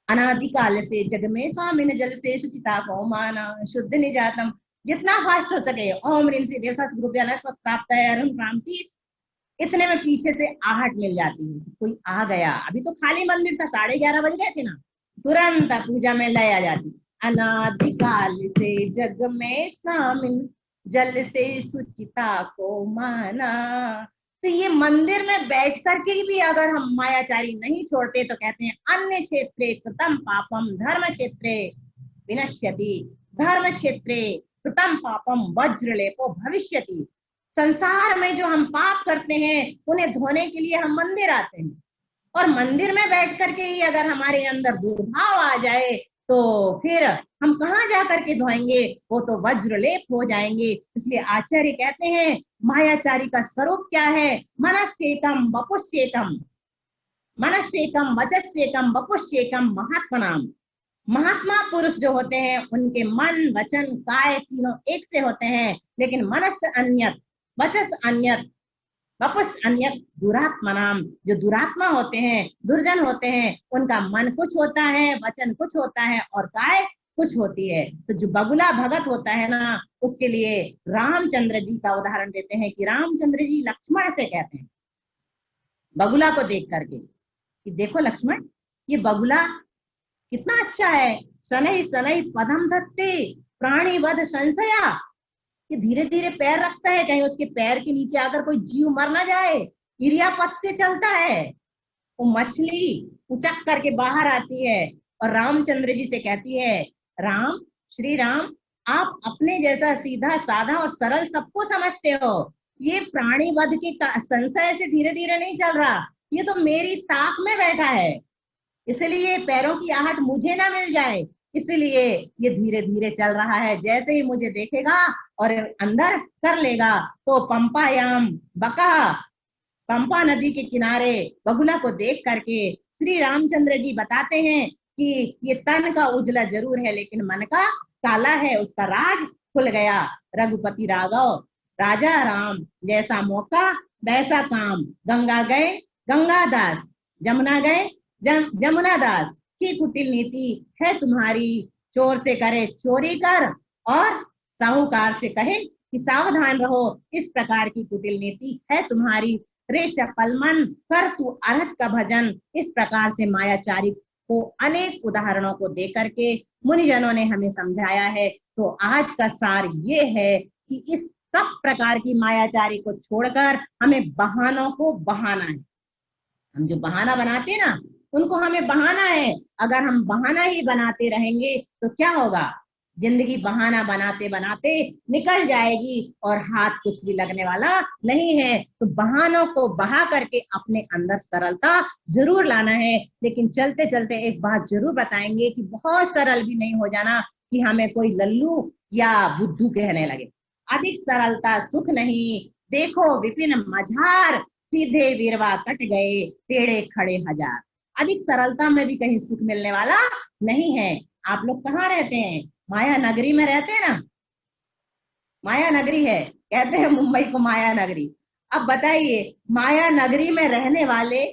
अनादिकाल से जग में स्वामी ने जल से शुचिता को माना, शुद्ध निजातम, जितना फास्ट हो सके। ओम ऋण से देवसा प्राप्त है अरुण क्रांति, इतने में पीछे से आहट मिल जाती है, कोई आ गया। अभी तो खाली मंदिर था, 11:30 बज गए थे ना, तुरंत पूजा में लय आ जाती। अनादिकाल से जग में स्वामी जल से सुचिता को माना। तो ये मंदिर में बैठ करके भी अगर हम मायाचारी नहीं छोड़ते तो कहते हैं अन्य क्षेत्रे कृतम पापम धर्म क्षेत्रे विनश्यति, धर्म क्षेत्रे कृतम पापम वज्रलेपो भविष्यति। संसार में जो हम पाप करते हैं उन्हें धोने के लिए हम मंदिर आते हैं, और मंदिर में बैठ करके ही अगर हमारे अंदर दुर्भाव आ जाए तो फिर हम कहाँ जा करके धोएंगे, वो तो वज्रलेप हो जाएंगे। इसलिए आचार्य कहते हैं मायाचारी का स्वरूप क्या है, मनस्येकम वपुष्येकम, मनस्येकम वचस्येकम वपुष्येकम महात्मनाम। महात्मा पुरुष जो होते हैं उनके मन वचन काय तीनों एक से होते हैं, लेकिन मनस अन्यत वचस अन्यत वपुष अन्यत दुरात्मनाम। जो दुरात्मा होते हैं, दुर्जन होते हैं, उनका मन कुछ होता है, वचन कुछ होता है और काय कुछ होती है। तो जो बगुला भगत होता है ना, उसके लिए रामचंद्र जी का उदाहरण देते हैं कि रामचंद्र जी लक्ष्मण से कहते हैं बगुला को देख करके कि देखो लक्ष्मण, ये बगुला कितना अच्छा है। शनै शनै पदम धत्ते प्राणी वध संशया, ये धीरे धीरे पैर रखता है, कहीं उसके पैर के नीचे आकर कोई जीव मर ना जाए, इरिया पथ से चलता है। वो मछली उचक करके बाहर आती है और रामचंद्र जी से कहती है राम, श्री राम, आप अपने जैसा सीधा साधा और सरल सबको समझते हो, ये प्राणी वध के संशय से धीरे धीरे नहीं चल रहा, ये तो मेरी ताक में बैठा है, इसलिए पैरों की आहट मुझे ना मिल जाए, इसलिए ये धीरे धीरे चल रहा है। जैसे ही मुझे देखेगा और अंदर कर लेगा तो पंपायाम बका पंपा नदी के किनारे बगुला को देख करके श्री रामचंद्र जी बताते हैं कि ये तन का उजला जरूर है लेकिन मन का काला है, उसका राज खुल गया। रघुपति राघव राजा राम, जैसा मौका वैसा काम, गंगा गए गंगा दास, जमुना गए जमुना दास, की कुटिल नीति है तुम्हारी, चोर से करे चोरी कर और साहूकार से कहे कि सावधान रहो, इस प्रकार की कुटिल नीति है तुम्हारी। रे चपल मन कर तू अरहत का भजन, इस प्रकार से मायाचारी को अनेक उदाहरणों को दे करके मुनिजनों ने हमें समझाया है। तो आज का सार ये है कि इस सब प्रकार की मायाचारी को छोड़कर हमें बहानों को बहाना है। हम जो बहाना बनाते हैं ना, उनको हमें बहाना है। अगर हम बहाना ही बनाते रहेंगे तो क्या होगा, जिंदगी बहाना बनाते बनाते निकल जाएगी और हाथ कुछ भी लगने वाला नहीं है। तो बहानों को बहा करके अपने अंदर सरलता जरूर लाना है। लेकिन चलते चलते एक बात जरूर बताएंगे कि बहुत सरल भी नहीं हो जाना कि हमें कोई लल्लू या बुद्धू कहने लगे। अधिक सरलता सुख नहीं, देखो विपिन मझार, सीधे वीरवा कट गए टेढ़े खड़े हजार। अधिक सरलता में भी कहीं सुख मिलने वाला नहीं है। आप लोग कहाँ रहते हैं? माया नगरी में रहते हैं ना, माया नगरी है, कहते हैं मुंबई को माया नगरी। अब बताइए, माया नगरी में रहने वाले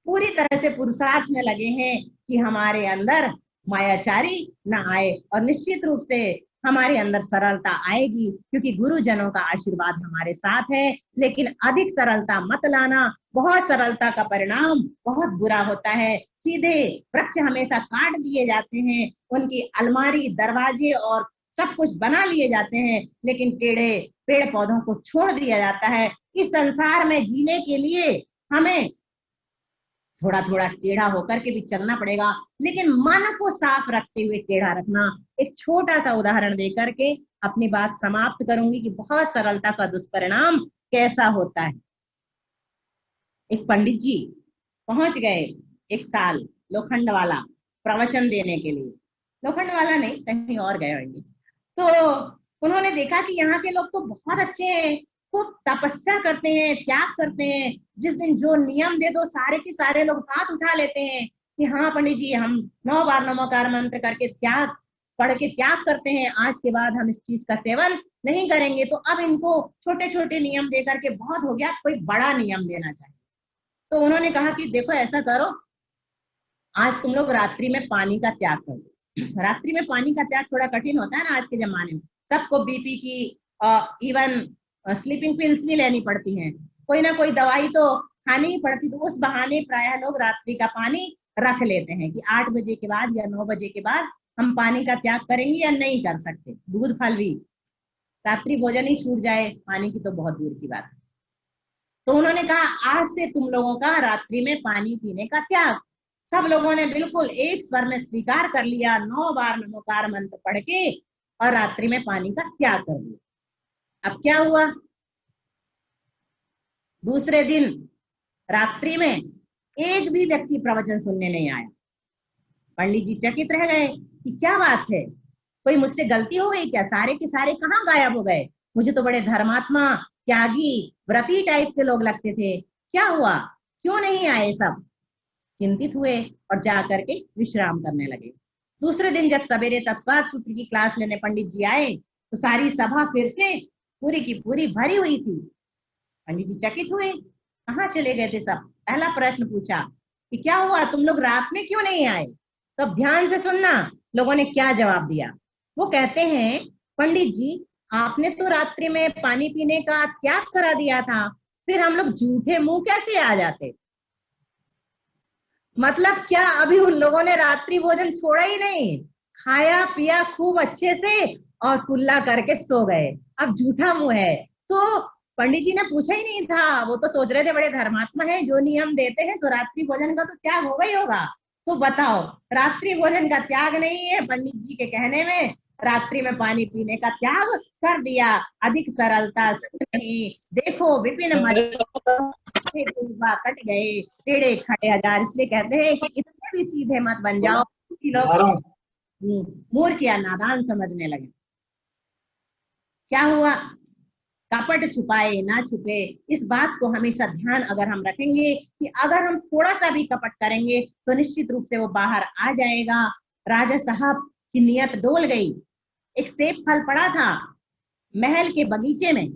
पूरी तरह से पुरुषार्थ में लगे हैं कि हमारे अंदर मायाचारी ना आए, और निश्चित रूप से हमारे अंदर सरलता आएगी क्योंकि गुरुजनों का आशीर्वाद हमारे साथ है। लेकिन अधिक सरलता मत लाना, बहुत सरलता का परिणाम बहुत बुरा होता है। सीधे वृक्ष हमेशा काट दिए जाते हैं, उनकी अलमारी दरवाजे और सब कुछ बना लिए जाते हैं, लेकिन टेढ़े पेड़ पौधों को छोड़ दिया जाता है। इस संसार में जीने के लिए हमें थोड़ा थोड़ा टेढ़ा होकर के भी चलना पड़ेगा, लेकिन मन को साफ रखते हुए टेढ़ा रखना। एक छोटा सा उदाहरण देकर के अपनी बात समाप्त करूंगी कि बहुत सरलता का दुष्परिणाम कैसा होता है। एक पंडित जी पहुंच गए एक साल लोखंड वाला प्रवचन देने के लिए, लोखंड वाला नहीं, कहीं और गए होंगे। तो उन्होंने देखा कि यहाँ के लोग तो बहुत अच्छे हैं, खूब तपस्या करते हैं, त्याग करते हैं। जिस दिन जो नियम दे दो सारे के सारे लोग हाथ उठा लेते हैं कि हाँ पंडित जी, हम 9 बार नमोकार मंत्र करके त्याग पढ़ के त्याग करते हैं, आज के बाद हम इस चीज का सेवन नहीं करेंगे। तो अब इनको छोटे छोटे नियम दे करके बहुत हो गया, कोई बड़ा नियम देना चाहिए। तो उन्होंने कहा कि देखो ऐसा करो, आज तुम लोग रात्रि में पानी का त्याग करो। रात्रि में पानी का त्याग थोड़ा कठिन होता है ना आज के जमाने में, सबको बीपी की इवन स्लीपिंग पिल्स भी लेनी पड़ती हैं, कोई ना कोई दवाई तो खानी ही पड़ती। तो उस बहाने प्रायः लोग रात्रि का पानी रख लेते हैं कि 8 बजे के बाद या 9 बजे के बाद हम पानी का त्याग करेंगे या नहीं कर सकते। दूध फल भी, रात्रि भोजन ही छूट जाए, पानी की तो बहुत दूर की बात है। तो उन्होंने कहा आज से तुम लोगों का रात्रि में पानी पीने का त्याग। सब लोगों ने बिल्कुल एक स्वर में स्वीकार कर लिया, 9 बार नमोकार मंत्र पढ़ के और रात्रि में पानी का त्याग कर दिया। अब क्या हुआ, दूसरे दिन रात्रि में एक भी व्यक्ति प्रवचन सुनने नहीं आया। पंडित जी चकित रह गए कि क्या बात है, कोई मुझसे गलती हो गई क्या, सारे के सारे कहाँ गायब हो गए? मुझे तो बड़े धर्मात्मा त्यागी व्रती टाइप के लोग लगते थे, क्या हुआ, क्यों नहीं आए? सब चिंतित हुए और जा करके विश्राम करने लगे। दूसरे दिन जब सवेरे तत्काल सूत्र की क्लास लेने पंडित जी आए तो सारी सभा फिर से पूरी की पूरी भरी हुई थी। पंडित जी चकित हुए, कहाँ चले गए थे सब? पहला प्रश्न पूछा कि क्या हुआ, तुम लोग रात में क्यों नहीं आए? तो अब ध्यान से सुनना लोगों ने क्या जवाब दिया। वो कहते हैं पंडित जी आपने तो रात्रि में पानी पीने का त्याग करा दिया था, फिर हम लोग झूठे मुंह कैसे आ जाते? मतलब क्या अभी उन लोगों ने रात्रि भोजन छोड़ा ही नहीं, खाया पिया खूब अच्छे से और कुल्ला करके सो गए, अब झूठा मुंह है। तो पंडित जी ने पूछा ही नहीं था, वो तो सोच रहे थे बड़े धर्मात्मा है, जो नियम देते हैं तो रात्रि भोजन का तो त्याग होगा ही होगा। तो बताओ, रात्रि भोजन का त्याग नहीं है, पंडित जी के कहने में रात्रि में पानी पीने का त्याग कर दिया। अधिक सरलता सुख नहीं, देखो विपिन कट गए टेढ़े खड़े हजार। इसलिए कहते हैं कि इतने भी सीधे मत बन जाओ कि लोग मूर्ख या नादान समझने लगे। क्या हुआ, कपट छुपाए ना छुपे। इस बात को हमेशा ध्यान अगर हम रखेंगे कि अगर हम थोड़ा सा भी कपट करेंगे तो निश्चित रूप से वो बाहर आ जाएगा। राजा साहब की नीयत डोल गई। एक सेब फल पड़ा था महल के बगीचे में,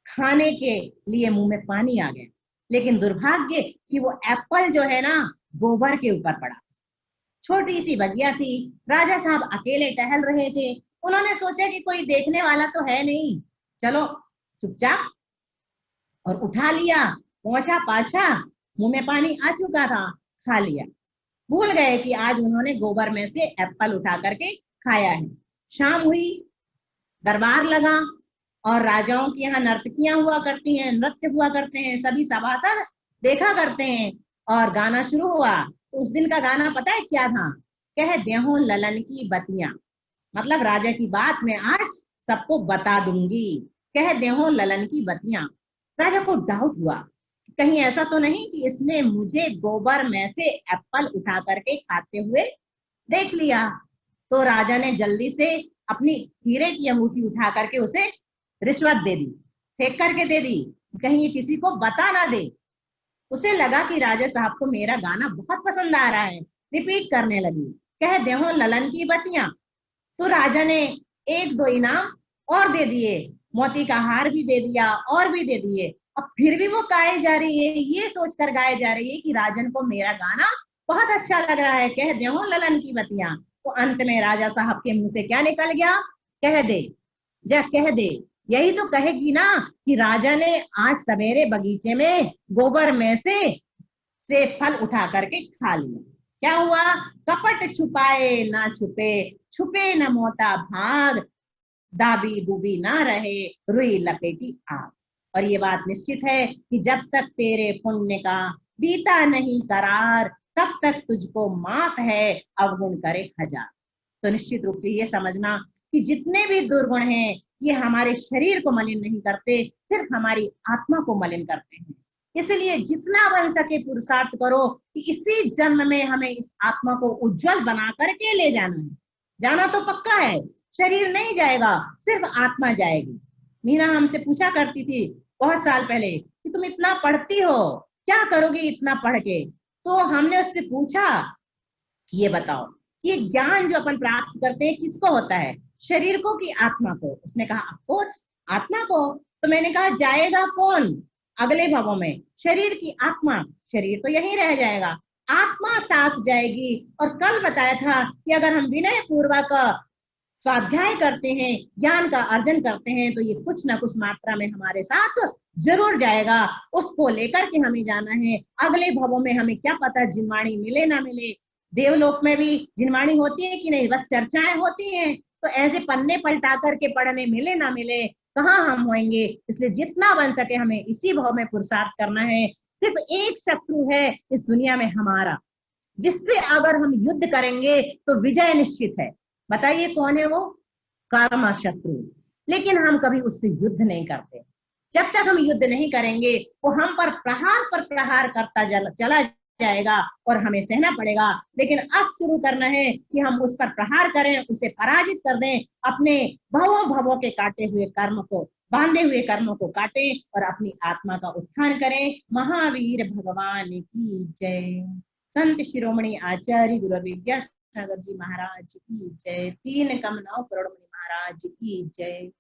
खाने के लिए मुंह में पानी आ गया, लेकिन दुर्भाग्य कि वो एप्पल जो है ना गोबर के ऊपर पड़ा। छोटी सी बगिया थी, राजा साहब अकेले टहल रहे थे। उन्होंने सोचा कि कोई देखने वाला तो है नहीं, चलो चुपचाप, और उठा लिया, पहुंचा पाछा, मुंह में पानी आ चुका था, खा लिया। भूल गए कि आज उन्होंने गोबर में से एप्पल उठा करके खाया है। शाम हुई, दरबार लगा, और राजाओं के यहाँ नर्तकियां हुआ करती हैं, नृत्य हुआ करते हैं, सभी सभासद देखा करते हैं, और गाना शुरू हुआ। तो उस दिन का गाना पता है क्या था? कह देहूं ललन की बतियां, मतलब राजा की बात मैं आज सबको बता दूंगी। कह देहूं ललन की बतियां। राजा को डाउट हुआ, कहीं ऐसा तो नहीं कि इसने मुझे गोबर में से एप्पल उठा करके खाते हुए देख लिया। तो राजा ने जल्दी से अपनी हीरे की अंगूठी उठा करके उसे रिश्वत दे दी, फेंक करके दे दी, कहीं ये किसी को बता ना दे। उसे लगा कि राजा साहब को मेरा गाना बहुत पसंद आ रहा है, रिपीट करने लगी, कह देहूं ललन की बतियां। तो राजा ने एक दो इनाम और दे दिए, मोती का हार भी दे दिया और भी दे दिए। अब फिर भी वो गाए जा रही है, ये सोचकर गाए जा रही है कि राजन को मेरा गाना बहुत अच्छा लग रहा है, कह देहूं ललन की बतियां। तो अंत में राजा साहब के मुंह से क्या निकल गया? कह दे, जा कह दे। यही तो कहेगी ना कि राजा ने आज सवेरे बगीचे में गोबर में से फल उठा करके खा लिया। क्या हुआ? कपट छुपाए ना छुपे, छुपे न मोता भाग, दाबी दुबी ना रहे, रुई लपेटी आग। और ये बात निश्चित है कि जब तक तेरे पुण्य का बीता नहीं करार, तब तक तुझको माफ है अवगुण करे हजार। तो निश्चित रूप से ये समझना कि जितने भी दुर्गुण हैं ये हमारे शरीर को मलिन नहीं करते, सिर्फ हमारी आत्मा को मलिन करते हैं। इसलिए जितना बन सके पुरुषार्थ करो कि इसी जन्म में हमें इस आत्मा को उज्जवल बना करके ले जाना है। जाना तो पक्का है, शरीर नहीं जाएगा, सिर्फ आत्मा जाएगी। मीना हमसे पूछा करती थी बहुत साल पहले कि तुम इतना पढ़ती हो, क्या करोगी इतना पढ़ के? तो हमने उससे पूछा कि ये बताओ, ये ज्ञान जो अपन प्राप्त करते हैं किसको होता है, शरीर को कि आत्मा को? उसने कहा ऑफकोर्स आत्मा को। तो मैंने कहा जाएगा कौन अगले भवों में? शरीर की आत्मा। शरीर तो यही रह जाएगा, आत्मा साथ जाएगी। और कल बताया था कि अगर हम विनय पूर्वक स्वाध्याय करते हैं, ज्ञान का अर्जन करते हैं, तो ये कुछ ना कुछ मात्रा में हमारे साथ जरूर जाएगा। उसको लेकर के हमें जाना है। अगले भवों में हमें क्या पता जिनवाणी मिले ना मिले, देवलोक में भी जिनवाणी होती है कि नहीं, बस चर्चाएं होती हैं। तो ऐसे पन्ने पलटा करके पढ़ने मिले ना मिले, कहाँ हम होंगे। इसलिए जितना बन सके हमें इसी भाव में पुरुषार्थ करना है। सिर्फ एक शत्रु है इस दुनिया में हमारा, जिससे अगर हम युद्ध करेंगे तो विजय निश्चित है। बताइए कौन है वो? कर्म शत्रु। लेकिन हम कभी उससे युद्ध नहीं करते। जब तक हम युद्ध नहीं करेंगे वो हम पर प्रहार करता चला जाएगा और हमें सहना पड़ेगा। लेकिन अब शुरू करना है कि हम उस पर प्रहार करें, उसे पराजित कर दें, अपने भवों भवों के काटे हुए कर्म को, बांधे हुए कर्मों को काटें और अपनी आत्मा का उत्थान करें। महावीर भगवान की जय। संत शिरोमणि आचार्य गुरु विद्यासागर जी महाराज की जय। 3 कम 9 करोड़ महाराज की जय।